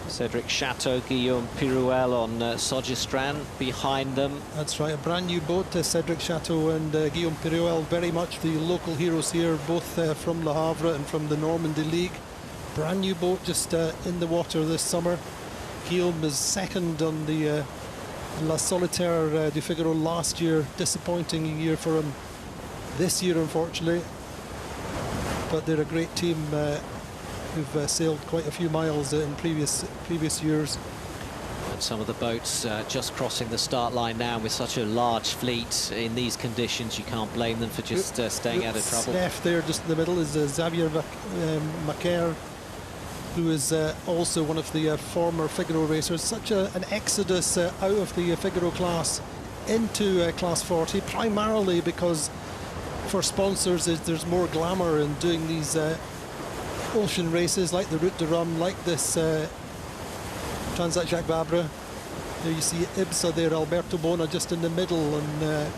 Cedric Chateau, Guillaume Pirouel on Sogistran behind them. That's right, a brand new boat. Cedric Chateau and Guillaume Pirouel, very much the local heroes here, both from Le Havre and from the Normandy League. Brand new boat, just in the water this summer. Guillaume is 2nd on the La Solitaire du Figaro last year. Disappointing year for him this year, unfortunately. But they're a great team who've sailed quite a few miles in previous years. And some of the boats just crossing the start line now with such a large fleet in these conditions. You can't blame them for just staying out of trouble. Left there, just in the middle, is Xavier Macaire, who is also one of the former Figaro racers. Such an exodus out of the Figaro class into Class 40, primarily because for sponsors there's more glamour in doing these ocean races like the Route de Rhum, like this Transat Jacques Vabre. There you see Ibsa there, Alberto Bona just in the middle, and the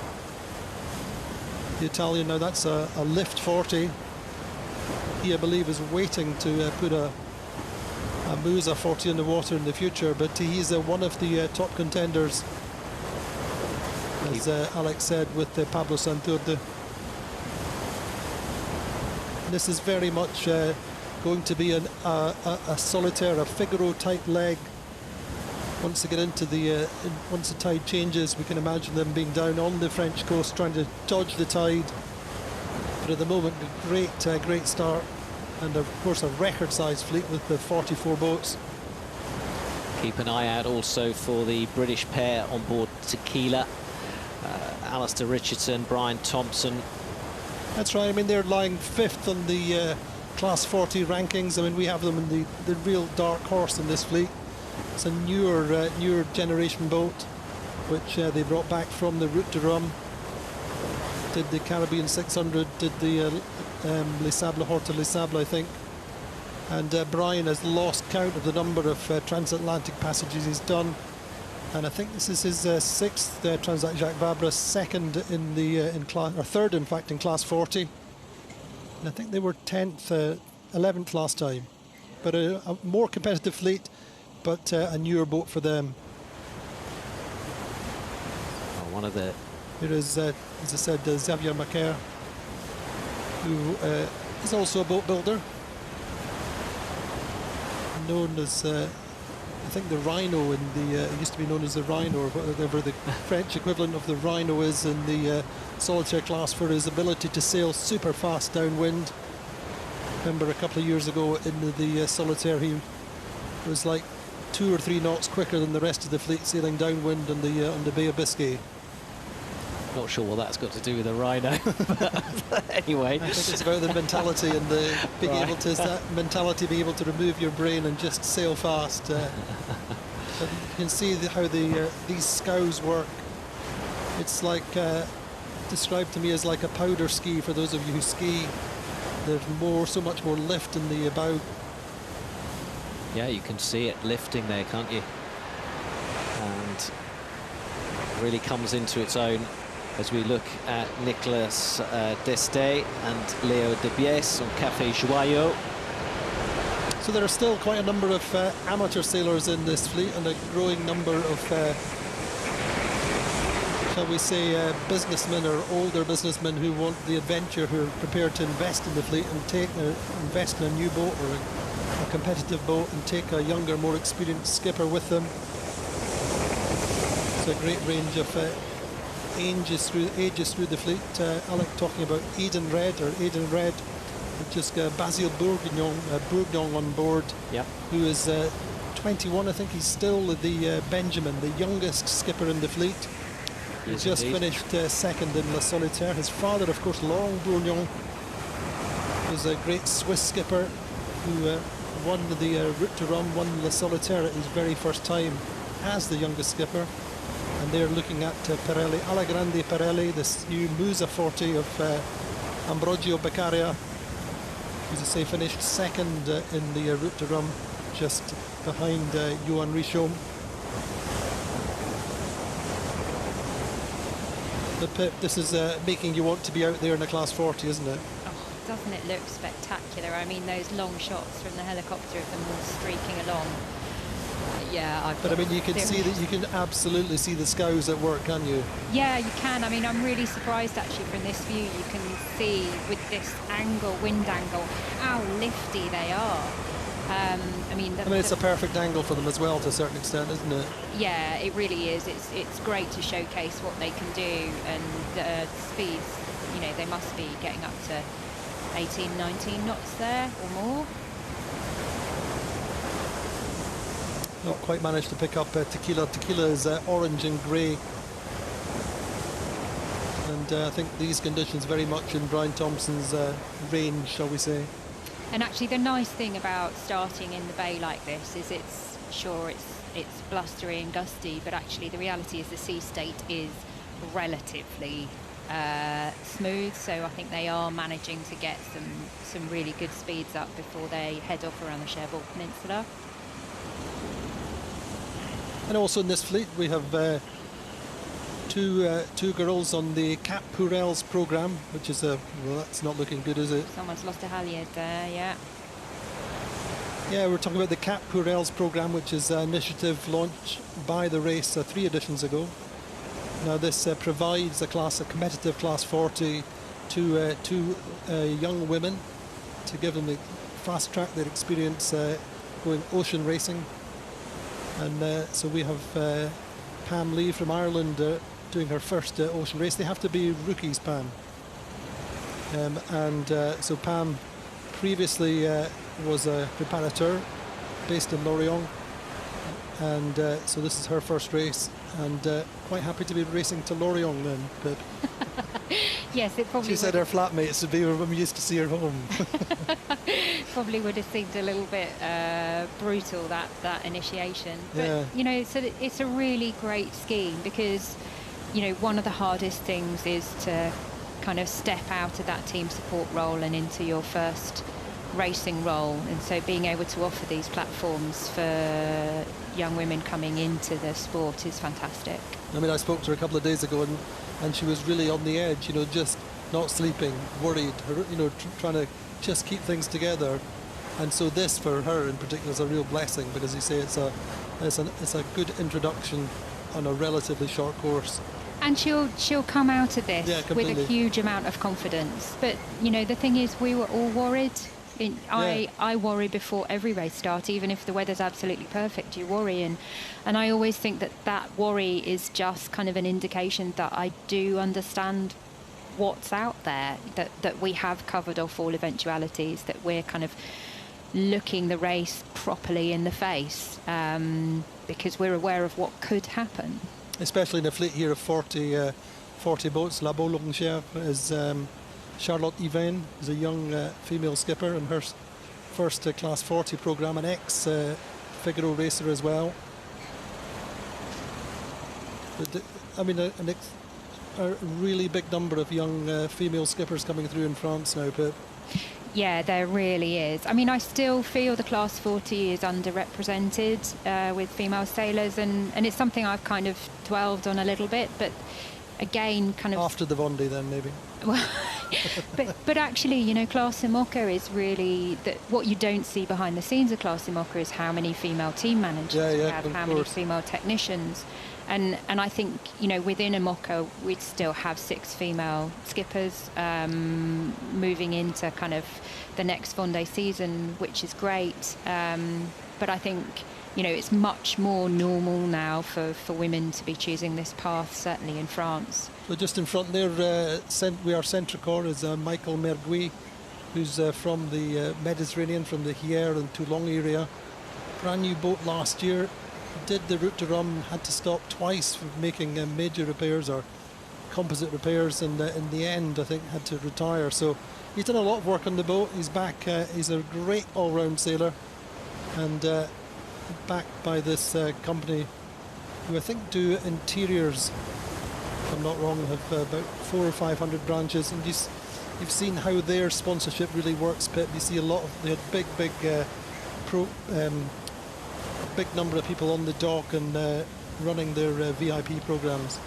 Italian, now that's a lift 40. He, I believe, is waiting to put a Musa 40 in the water in the future, but he's one of the top contenders, as Alex said, with Pablo Santurce. This is very much going to be a solitaire, a Figaro type leg. Once they get into the once the tide changes, we can imagine them being down on the French coast trying to dodge the tide. But at the moment, a great start, and of course a record-sized fleet with the 44 boats. Keep an eye out also for the British pair on board Tequila, Alistair Richardson, Brian Thompson. That's right. I mean, they're lying 5th on the Class 40 rankings. I mean, we have them in the real dark horse in this fleet. It's a newer generation boat, which they brought back from the Route de Rhum. Did the Caribbean 600, did the Les Sables Horta Les Sables, I think. And Brian has lost count of the number of transatlantic passages he's done. And I think this is his 6th Transat Jacques Vabre, 2nd in the class, or 3rd in fact in Class 40. And I think they were 10th, 11th last time. But a more competitive fleet, but a newer boat for them. Oh, one of the... Here is, as I said, Xavier Macaire, who is also a boat builder, known as I think the Rhino in the it used to be known as the Rhino, or whatever the French equivalent of the Rhino is in the solitaire class, for his ability to sail super fast downwind. Remember a couple of years ago in the solitaire, he was like 2 or 3 knots quicker than the rest of the fleet sailing downwind on the Bay of Biscay. Not sure what that's got to do with a Rhino, but anyway. I think it's about the mentality and the being Right. able to, that mentality, being able to remove your brain and just sail fast. But you can see how these scows work. It's like described to me as like a powder ski for those of you who ski. There's so much more lift in the bow. Yeah, you can see it lifting there, can't you? And really comes into its own as we look at Nicolas Destet and Leo Debies on Café Joyeux. So there are still quite a number of amateur sailors in this fleet, and a growing number of, shall we say, businessmen or older businessmen who want the adventure, who are prepared to invest in the fleet and invest in a new boat or a competitive boat and take a younger, more experienced skipper with them. It's a great range of ages through the fleet. Alec talking about Aidan Red, just Basile Bourgnon on board, yep, who is 21. I think he's still the Benjamin, the youngest skipper in the fleet. He just finished second in La Solitaire. His father, of course, Laurent Bourgnon, was a great Swiss skipper who won the Route to Rome, won La Solitaire at his very first time as the youngest skipper. And they're looking at Pirelli, Alagrande Pirelli, this new Musa 40 of Ambrogio Beccaria, who's, I say, finished second in the Route to Rome, just behind Johan Richomme. The Pip, this is making you want to be out there in a Class 40, isn't it? Oh, doesn't it look spectacular? I mean, those long shots from the helicopter of them all streaking along. Yeah, but I mean, you can see that, you can absolutely see the scows at work, can you? Yeah, you can. I mean, I'm really surprised actually from this view. You can see with this angle, wind angle, how lifty they are. I mean, it's a perfect angle for them as well, to a certain extent, isn't it? Yeah, it really is. It's great to showcase what they can do, and the speeds. You know, they must be getting up to 18, 19 knots there or more. Not quite managed to pick up Tequila. Tequila is orange and grey. And I think these conditions very much in Brian Thompson's range, shall we say. And actually the nice thing about starting in the bay like this is it's blustery and gusty, but actually the reality is the sea state is relatively smooth, so I think they are managing to get some really good speeds up before they head off around the Cherbourg Peninsula. And also in this fleet we have two girls on the Cap Pourels programme, which is well, that's not looking good, is it? Someone's lost a halyard there, yeah. Yeah, we're talking about the Cap Pourels programme, which is an initiative launched by the race 3 editions ago. Now this provides a competitive Class 40 to two young women to give them, fast track their experience going ocean racing. And so we have Pam Lee from Ireland doing her first ocean race. They have to be rookies, Pam. So Pam previously was a préparateur based in Lorient. And so this is her first race. And quite happy to be racing to Lorient then, Pip. Yes, it probably. She said her flatmates would be used to see her home. Probably would have seemed a little bit brutal, that initiation. But yeah. You know, so it's a really great scheme because, you know, one of the hardest things is to kind of step out of that team support role and into your first racing role, and so being able to offer these platforms for young women coming into the sport is fantastic. I mean, I spoke to her a couple of days ago and she was really on the edge, you know, just not sleeping, worried, you know, trying to just keep things together. And so this for her in particular is a real blessing, because you say it's a good introduction on a relatively short course. And she'll come out of this with a huge amount of confidence. But you know, the thing is, we were all worried. I worry before every race start, even if the weather's absolutely perfect, you worry. And I always think that worry is just kind of an indication that I do understand what's out there, that we have covered off all eventualities, that we're kind of looking the race properly in the face, because we're aware of what could happen. Especially in a fleet here of 40 boats. La Boulangère is Charlotte Yvain is a young female skipper in her first Class 40 programme, an ex-Figaro racer as well. But, I mean, a really big number of young female skippers coming through in France now, but Yeah, there really is. I mean, I still feel the Class 40 is underrepresented with female sailors, and it's something I've kind of dwelled on a little bit, but again, kind of... After the Vendée then, maybe. Well, but actually, you know, Class IMOCA is really... what you don't see behind the scenes of Class IMOCA is how many female team managers we have, how many female technicians. And I think, you know, within IMOCA, we'd still have 6 female skippers moving into kind of the next Vendée season, which is great. But I think, you know, it's much more normal now for women to be choosing this path, certainly in France. So just in front there, we are centre corps is Michael Mergui, who's from the Mediterranean, from the Hyères and Toulon area. Brand new boat last year. Did the route to Rome, had to stop twice for making major repairs or composite repairs, and in the end I think had to retire. So he's done a lot of work on the boat. He's back. He's a great all-round sailor, and backed by this company who I think do interiors, if I'm not wrong, have about 400 or 500 branches, and you've seen how their sponsorship really works, Pip. You see a lot of, they had big big number of people on the dock and running their VIP programs.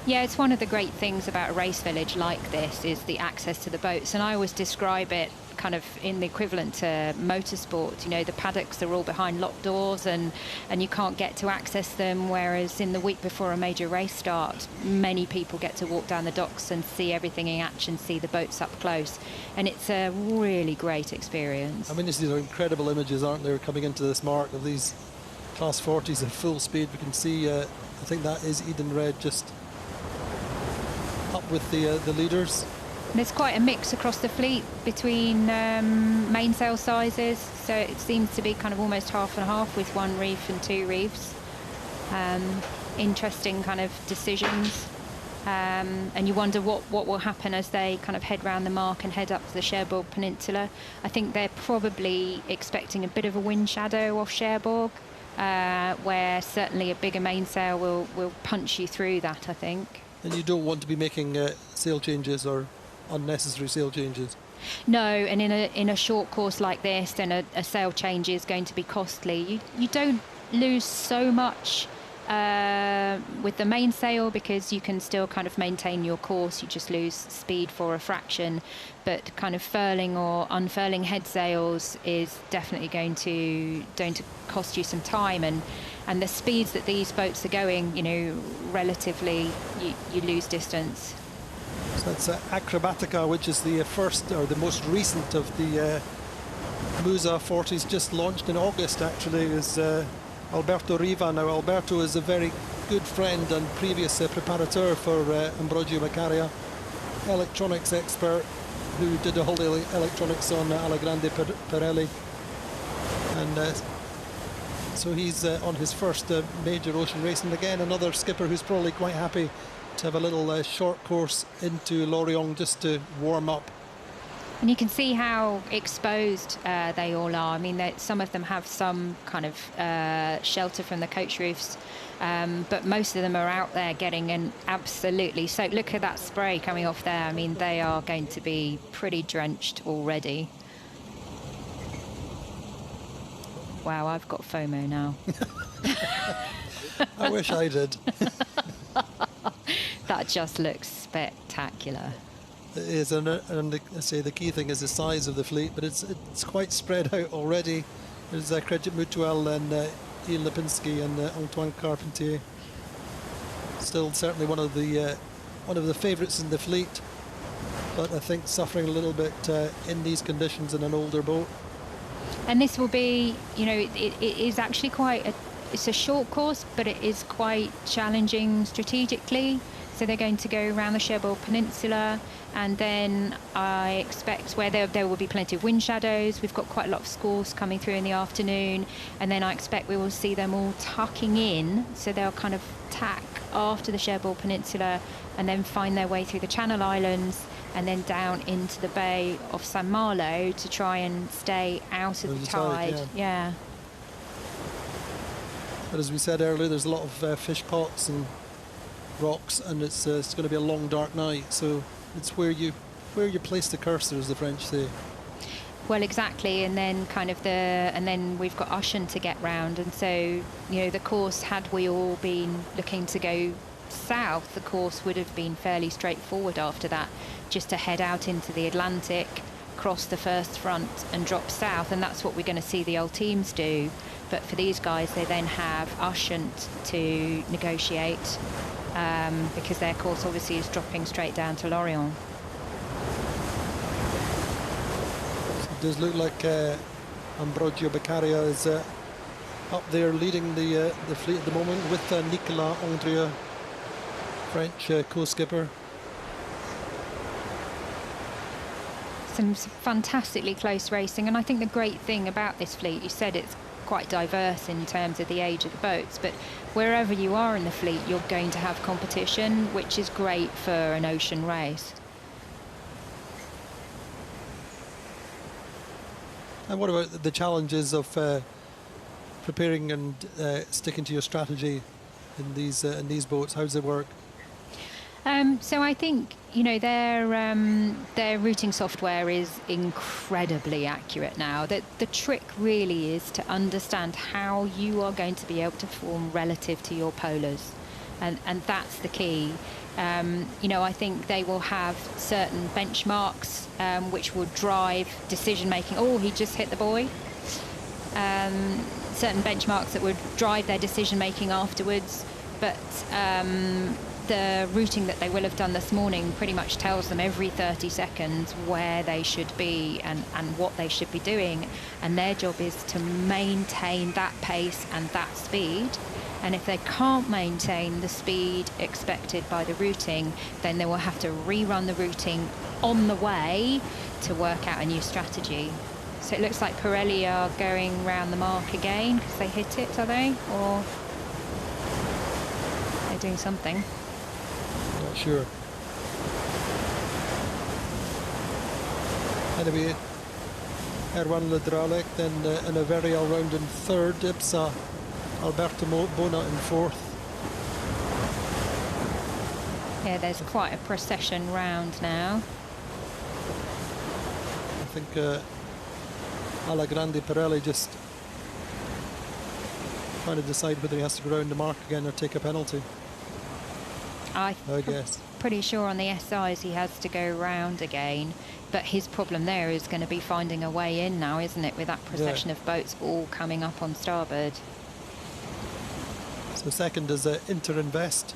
Yeah, it's one of the great things about a race village like this is the access to the boats, and I always describe it kind of in the equivalent to motorsport. You know, the paddocks are all behind locked doors and you can't get to access them, whereas in the week before a major race start, many people get to walk down the docks and see everything in action, see the boats up close, and it's a really great experience. I mean, these are incredible images, aren't they, coming into this mark of these Class 40s at full speed. We can see, I think that is Eden Red just up with the leaders. There's quite a mix across the fleet between mainsail sizes, so it seems to be kind of almost half and half with 1 reef and 2 reefs. Interesting kind of decisions, and you wonder what will happen as they kind of head round the mark and head up to the Cherbourg Peninsula. I think they're probably expecting a bit of a wind shadow off Cherbourg, where certainly a bigger mainsail will punch you through that, I think. And you don't want to be making sail changes or unnecessary sail changes. No, and in a short course like this, then a sail change is going to be costly. You don't lose so much with the mainsail because you can still kind of maintain your course. You just lose speed for a fraction, but kind of furling or unfurling head sails is definitely going to cost you some time, and the speeds that these boats are going, you know, relatively you lose distance. So that's Acrobatica, which is the first or the most recent of the Musa 40s, just launched in August actually, is Alberto Riva. Now Alberto is a very good friend and previous preparateur for Ambrogio Beccaria, electronics expert who did all the electronics on Allegrande Pirelli, and so he's on his first major ocean race, and again another skipper who's probably quite happy to have a little short course into Lorient just to warm up. And you can see how exposed they all are. I mean, some of them have some kind of shelter from the coach roofs, but most of them are out there getting an absolutely soaked. Look at that spray coming off there. I mean, they are going to be pretty drenched already. Wow, I've got FOMO now. I wish I did. That just looks spectacular. It is, and I say the key thing is the size of the fleet, but it's quite spread out already. There's Krejcik Mutual and Ian Lipinski and Antoine Carpentier. Still certainly one of the favourites in the fleet, but I think suffering a little bit in these conditions in an older boat. And this will be, you know, it is actually it's a short course, but it is quite challenging strategically. So they're going to go around the Cherbourg Peninsula, and then I expect where there will be plenty of wind shadows. We've got quite a lot of squalls coming through in the afternoon, and then I expect we will see them all tucking in, so they'll kind of tack after the Cherbourg Peninsula and then find their way through the Channel Islands and then down into the Bay of St Malo to try and stay out of the tide. Yeah. But as we said earlier, there's a lot of fish pots and rocks, and it's going to be a long dark night, so it's where you place the cursor, as the French say. Well, exactly, and then then we've got Ushant to get round, and so, you know, the course, had we all been looking to go south, the course would have been fairly straightforward after that, just to head out into the Atlantic, cross the first front and drop south, and that's what we're going to see the ULTIMs do. But for these guys, they then have Ushant to negotiate, because their course obviously is dropping straight down to Lorient. It does look like Ambrogio Beccaria is up there leading the fleet at the moment with Nicolas Andrieux, French co-skipper. Some fantastically close racing, and I think the great thing about this fleet, you said it's quite diverse in terms of the age of the boats, but wherever you are in the fleet, you're going to have competition, which is great for an ocean race. And what about the challenges of preparing and sticking to your strategy in these boats? How does it work? So I think, you know, their routing software is incredibly accurate now. The trick really is to understand how you are going to be able to perform relative to your polars, and that's the key. You know, I think they will have certain benchmarks which will drive decision making. Oh, he just hit the buoy. Certain benchmarks that would drive their decision making afterwards, but the routing that they will have done this morning pretty much tells them every 30 seconds where they should be and what they should be doing, and their job is to maintain that pace and that speed. And if they can't maintain the speed expected by the routing, then they will have to rerun the routing on the way to work out a new strategy. So it looks like Pirelli are going round the mark again because they hit it, are they? Or they're doing something. Not sure. Anyway, Erwan Ledralec then in a very all-round in third, Ipsa Alberto Bona in fourth. Yeah, there's quite a procession round now. I think Alagrande Pirelli just trying to decide whether he has to go round the mark again or take a penalty. I guess. Pretty sure on the SIs he has to go round again, but his problem there is going to be finding a way in now, isn't it, with that procession of boats all coming up on starboard. So second is Interinvest.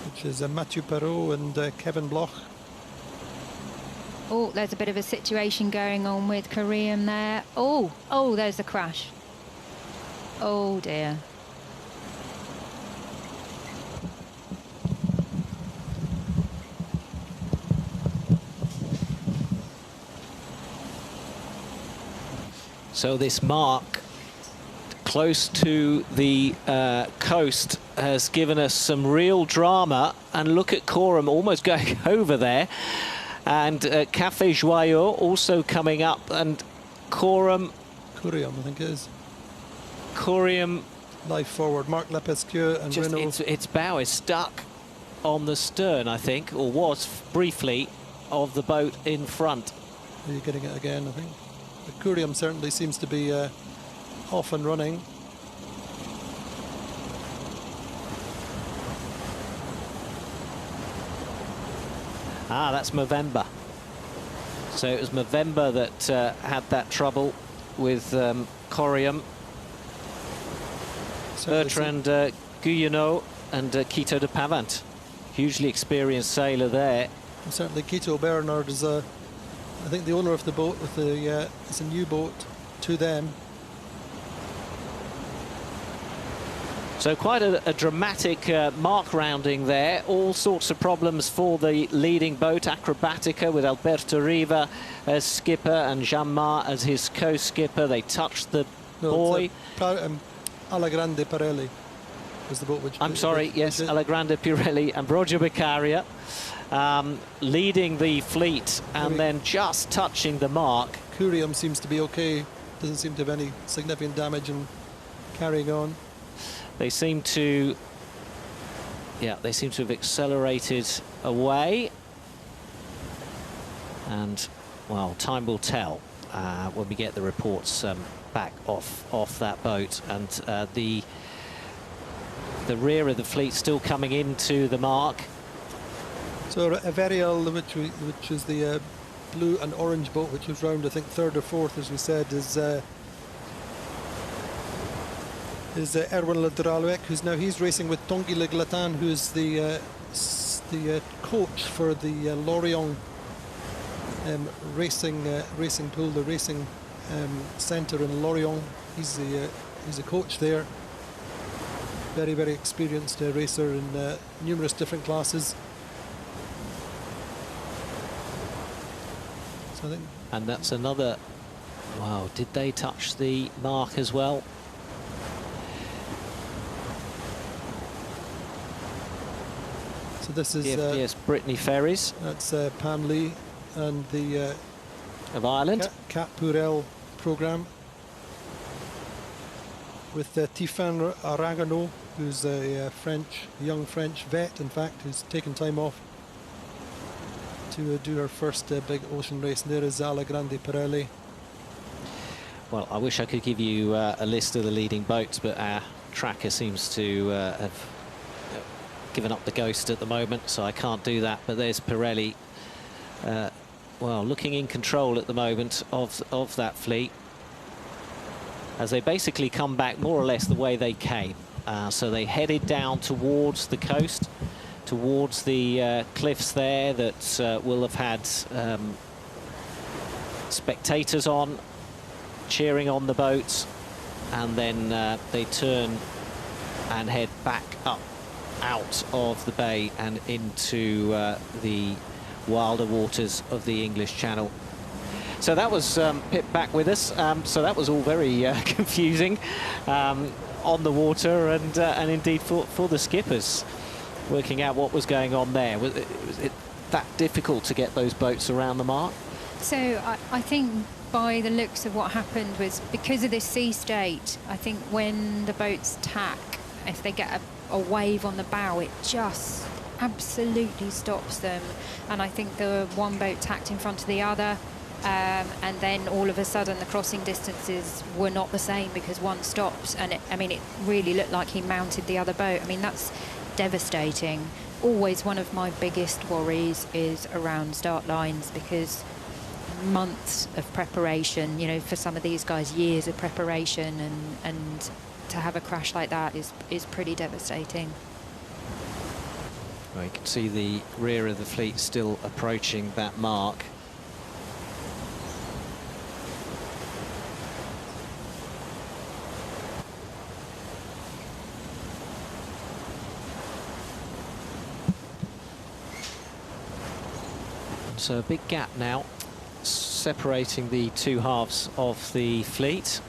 Which is Mathieu Perrault and Kevin Bloch. Oh, there's a bit of a situation going on with Korean there. Oh, there's a crash. Oh dear. So this mark close to the coast has given us some real drama, and look at Coram almost going over there, and Café Joyeux also coming up, and Coram I think it is. Corium life forward, Marc Lepesquieu and just Renault. its bow is stuck on the stern, I think, or was briefly, of the boat in front. Are you getting it again, I think? The Curium certainly seems to be off and running. Ah, that's Movember. So it was Movember that had that trouble with Corium. Bertrand Guyonneau and Quito de Pavant. Hugely experienced sailor there. And certainly Quito Bernard is, I think, the owner of the boat. With the it's a new boat to them. So quite a dramatic mark rounding there. All sorts of problems for the leading boat, Acrobatica, with Alberto Riva as skipper and Jean-Marc as his co-skipper. They touched the buoy. Alagrande Pirelli was the boat which... I'm sorry, yes, Alagrande Pirelli and Ambrogio Beccaria leading the fleet and then just touching the mark. Curium seems to be okay. Doesn't seem to have any significant damage and carrying on. They seem to Yeah, they seem to have accelerated away. And, well, time will tell when we get the reports back off that boat. And the rear of the fleet still coming into the mark. So Averial, which is the blue and orange boat, which was round, I think, 3rd or 4th, as we said, is Erwin Ledralwek, who's now racing with Tanguy Le Glatan, who's the coach for the Lorient racing pool, the racing centre in Lorient. He's a coach there. Very, very experienced racer in numerous different classes. So I think, and that's another. Wow, did they touch the mark as well? so this is yes, Brittany Ferries. That's Pam Lee and the Of Ireland. Cat Purell programme with Tiffany Aragano, who's a young French vet, in fact, who's taken time off to do her first big ocean race. And there is Ala Grande Pirelli. Well, I wish I could give you a list of the leading boats, but our tracker seems to have given up the ghost at the moment, so I can't do that. But there's Pirelli, well, looking in control at the moment of that fleet, as they basically come back more or less the way they came. So they headed down towards the coast, towards the cliffs there that will have had spectators on, cheering on the boats, and then they turn and head back up out of the bay and into the wilder waters of the English Channel. So that was Pip back with us. So that was all very confusing on the water, and indeed for the skippers, working out what was going on there. Was it that difficult to get those boats around the mark? So I think by the looks of what happened was because of this sea state, I think when the boats tack, if they get a wave on the bow, it just absolutely stops them. And I think the one boat tacked in front of the other, and then all of a sudden the crossing distances were not the same because one stopped, and it really looked like he mounted the other boat. I mean, that's devastating. Always one of my biggest worries is around start lines, because months of preparation, you know, for some of these guys, years of preparation, and to have a crash like that is pretty devastating. Well, you can see the rear of the fleet still approaching that mark. So a big gap now separating the two halves of the fleet.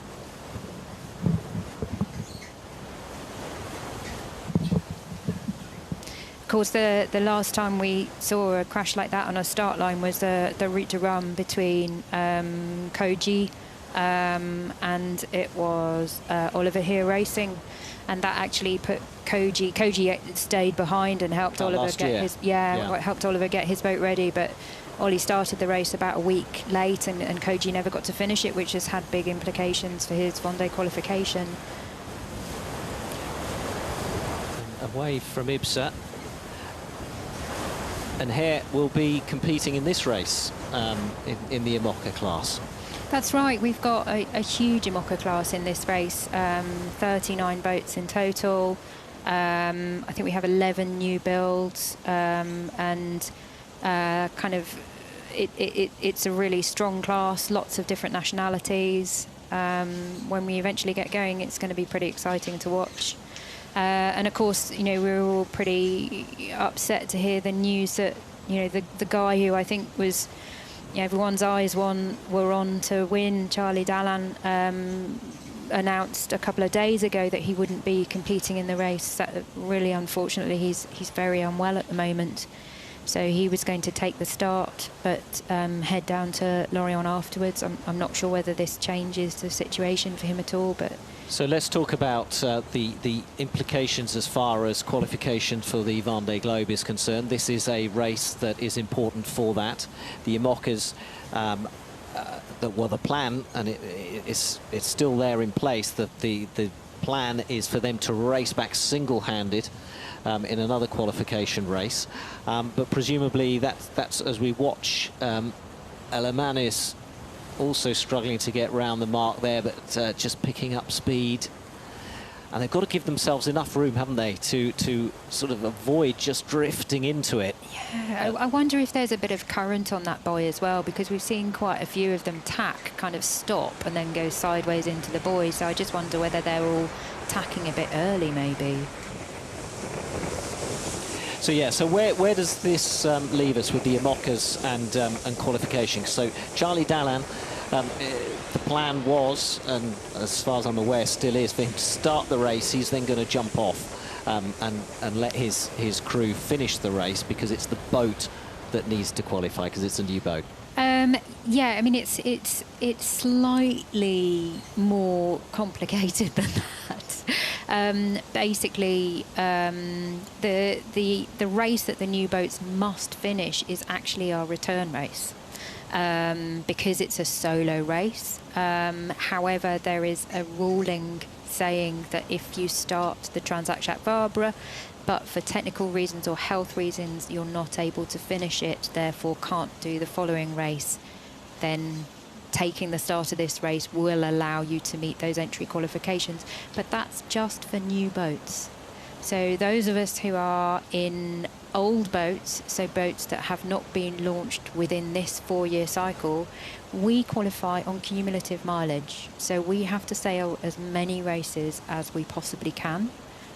Of course, the last time we saw a crash like that on a start line was the Route de Rhum between Koji and it was Oliver Here Racing, and that actually put Koji stayed behind and helped Oliver get his helped Oliver get his boat ready, but Ollie started the race about a week late, and Koji never got to finish it, which has had big implications for his Vendée qualification. Away from IBSA. And Hare will be competing in this race in the IMOCA class. That's right, we've got a huge IMOCA class in this race, 39 boats in total. I think we have 11 new builds, and it's a really strong class, lots of different nationalities. When we eventually get going, it's going to be pretty exciting to watch. And of course, you know, we were all pretty upset to hear the news that, you know, the guy who I think was, you know, everyone's eyes were on to win, Charlie Dallan, announced a couple of days ago that he wouldn't be competing in the race. That really, unfortunately, he's very unwell at the moment. So he was going to take the start, but head down to Lorient afterwards. I'm not sure whether this changes the situation for him at all, but... So let's talk about the implications as far as qualification for the Vendée Globe is concerned. This is a race that is important for that. The IMOCAs, the plan, and it's still there in place, that the plan is for them to race back single-handed in another qualification race. But presumably that's as we watch, Alaman is also struggling to get round the mark there, but just picking up speed. And they've got to give themselves enough room, haven't they, to sort of avoid just drifting into it. Yeah, I wonder if there's a bit of current on that buoy as well, because we've seen quite a few of them tack, kind of stop and then go sideways into the buoy. So I just wonder whether they're all tacking a bit early, maybe. So yeah, so where does this leave us with the IMOCAs and qualification? So Charlie Dallan, the plan was, and as far as I'm aware still is, for him to start the race. He's then going to jump off and let his crew finish the race, because it's the boat that needs to qualify, because it's a new boat. Yeah, I mean it's slightly more complicated than that. Basically, the race that the new boats must finish is actually our return race, because it's a solo race. However, there is a ruling saying that if you start the Transat Jacques Vabre, but for technical reasons or health reasons you're not able to finish it, therefore can't do the following race, then taking the start of this race will allow you to meet those entry qualifications. But that's just for new boats. So those of us who are in old boats, so boats that have not been launched within this 4-year cycle, we qualify on cumulative mileage. So we have to sail as many races as we possibly can.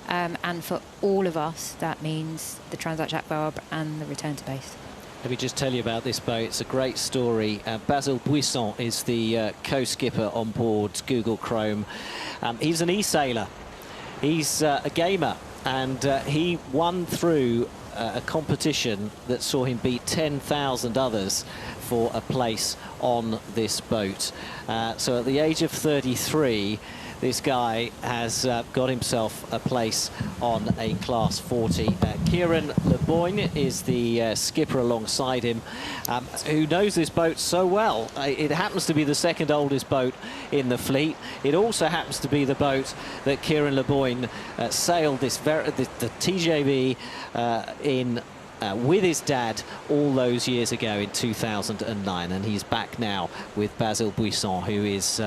And for all of us, that means the Transat Jacques Vabre and the return to base. Let me just tell you about this boat. It's a great story. Basil Buisson is the co-skipper on board Google Chrome. He's an e-sailor. He's a gamer, and he won through a competition that saw him beat 10,000 others for a place on this boat. So at the age of 33, this guy has got himself a place on a Class 40. Kieran Le Boyne is the skipper alongside him, who knows this boat so well. It happens to be the second oldest boat in the fleet. It also happens to be the boat that Kieran Le Boyne sailed the TJB in with his dad all those years ago in 2009, and he's back now with Basil Buisson, who is,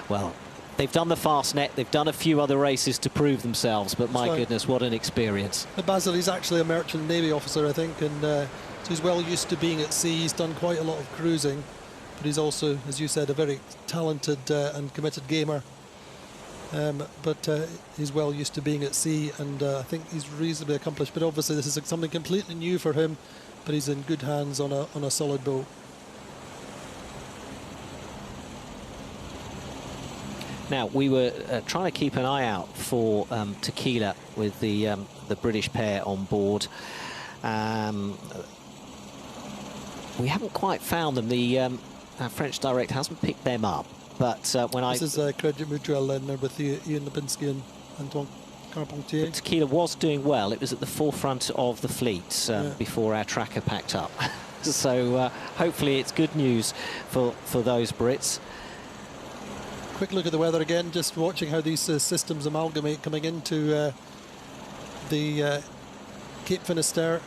well, they've done the Fastnet, they've done a few other races to prove themselves, but my goodness, what an experience. Basil, he's actually a merchant Navy officer, I think, and so he's well used to being at sea. He's done quite a lot of cruising, but he's also, as you said, a very talented and committed gamer. But he's well used to being at sea, and I think he's reasonably accomplished. But obviously this is something completely new for him, but he's in good hands on a solid boat. Now, we were trying to keep an eye out for Tequila with the British pair on board. We haven't quite found them. Our French director hasn't picked them up. But when this is Credit Mutuel then with Ian Lipinski and Antoine Carpentier. But Tequila was doing well. It was at the forefront of the fleet before our tracker packed up. So hopefully it's good news for those Brits. Quick look at the weather again, just watching how these systems amalgamate coming into the Cape Finisterre.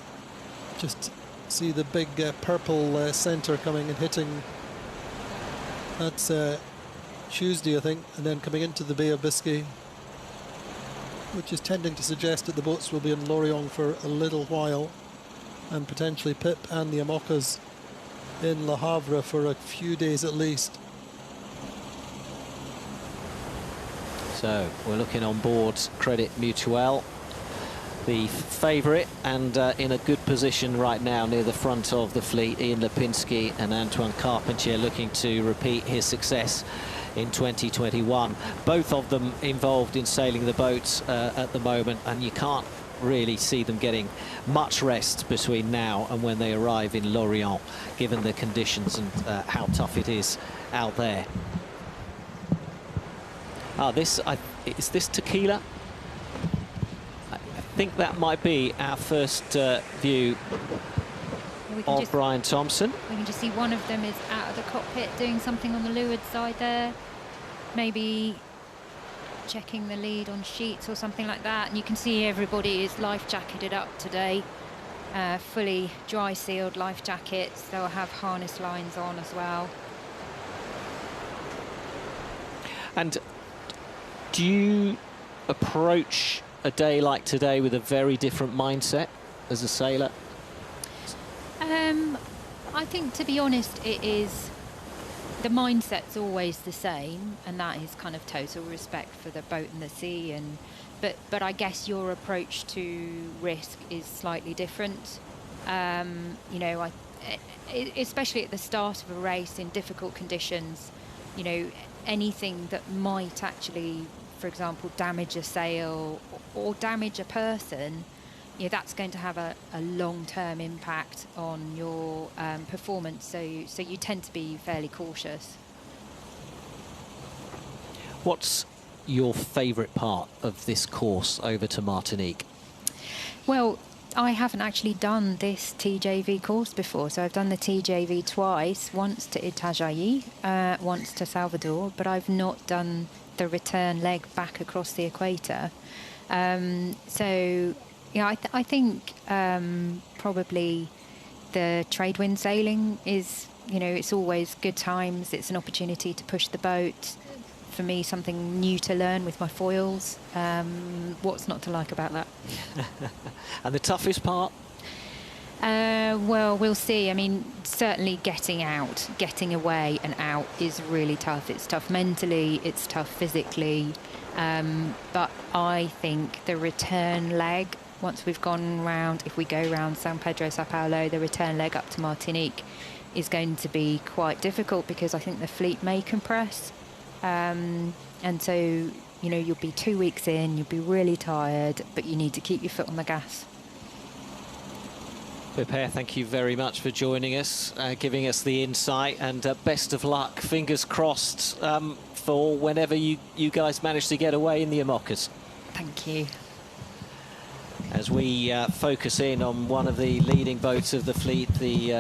Just see the big purple centre coming and hitting. That's Tuesday, I think, and then coming into the Bay of Biscay, which is tending to suggest that the boats will be in Lorient for a little while, and potentially Pip and the IMOCAs in Le Havre for a few days at least. So we're looking on board Credit Mutuel, the favourite, and in a good position right now near the front of the fleet. Ian Lipinski and Antoine Carpentier looking to repeat his success in 2021. Both of them involved in sailing the boats at the moment, and you can't really see them getting much rest between now and when they arrive in Lorient, given the conditions and how tough it is out there. Is this tequila? I think that might be our first view of Brian Thompson. We can just see one of them is out of the cockpit doing something on the leeward side there. Maybe checking the lead on sheets or something like that. And you can see everybody is life jacketed up today. Fully dry sealed life jackets. They'll have harness lines on as well. And do you approach a day like today with a very different mindset as a sailor? I think, to be honest, the mindset's always the same, and that is kind of total respect for the boat and the sea. But I guess your approach to risk is slightly different. You know, especially at the start of a race in difficult conditions, you know, anything that might actually, for example, damage a sail or damage a person, you know, that's going to have a long-term impact on your performance. So you tend to be fairly cautious. What's your favourite part of this course over to Martinique? Well, I haven't actually done this TJV course before, so I've done the TJV twice, once to Itajaí, once to Salvador, but I've not done the return leg back across the equator. So, yeah, I think probably the trade wind sailing is, you know, it's always good times. It's an opportunity to push the boat. For me, something new to learn with my foils. What's not to like about that? And the toughest part? Well, we'll see. I mean, certainly getting out, getting away and out is really tough. It's tough mentally, it's tough physically. But I think the return leg, once we've gone round, if we go round San Pedro, Sao Paulo, the return leg up to Martinique is going to be quite difficult, because I think the fleet may compress. And so, you know, you'll be 2 weeks in, you'll be really tired, but you need to keep your foot on the gas. Pipere, thank you very much for joining us, giving us the insight, and best of luck. Fingers crossed for whenever you guys manage to get away in the IMOCAs. Thank you. As we focus in on one of the leading boats of the fleet, the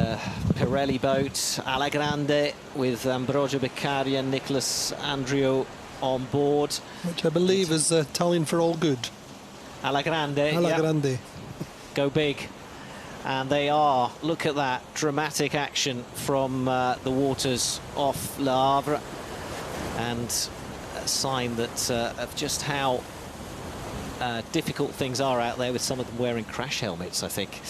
Pirelli boat, Alla Grande, with Ambrogio Beccaria and Nicholas Andrio on board. Which I believe is Italian for all good. Alla Grande. Alla Grande. Go big. And they are, look at that, dramatic action from the waters off Le Havre. And a sign that of just how difficult things are out there, with some of them wearing crash helmets, I think.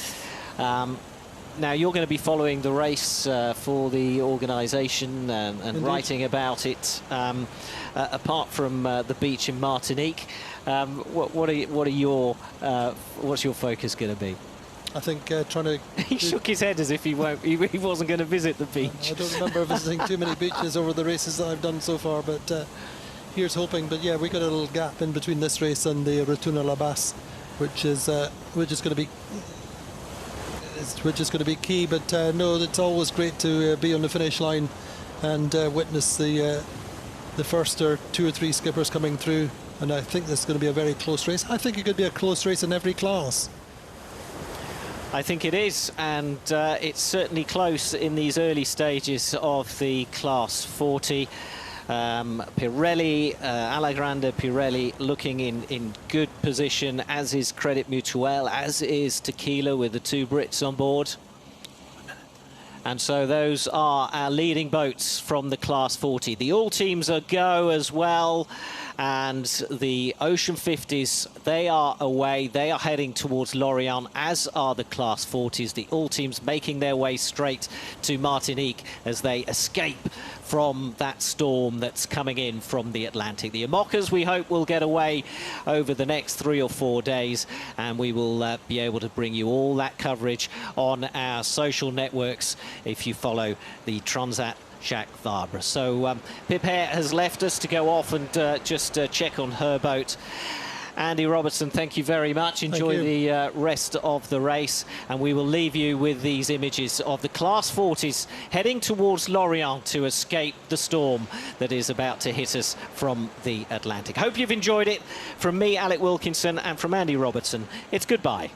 Now, you're going to be following the race for the organisation and writing about it. Apart from the beach in Martinique, what's your focus going to be? I think trying to... He shook his head as if he wasn't going to visit the beach. I don't remember visiting too many beaches over the races that I've done so far, but here's hoping. But yeah, we got a little gap in between this race and the Return à la Basse, which is going to be key. But no, it's always great to be on the finish line and witness the first or two or three skippers coming through. And I think this is going to be a very close race. I think it could be a close race in every class. I think it is, and it's certainly close in these early stages of the Class 40. Pirelli, Alla Grande Pirelli looking in good position, as is Credit Mutuel, as is Tequila, with the two Brits on board. And so those are our leading boats from the Class 40. The Ultims are go as well, and the Ocean 50s, they are away. They are heading towards Lorient, as are the Class 40s. The Ultims making their way straight to Martinique as they escape from that storm that's coming in from the Atlantic. The IMOCAs, we hope, will get away over the next 3 or 4 days, and we will be able to bring you all that coverage on our social networks if you follow the Transat Jacques Vabre. So Pipere has left us to go off and just check on her boat. Andy Robertson, thank you very much. Enjoy the rest of the race, and we will leave you with these images of the Class 40s heading towards Lorient to escape the storm that is about to hit us from the Atlantic. Hope you've enjoyed it. From me, Alec Wilkinson, and from Andy Robertson, it's goodbye.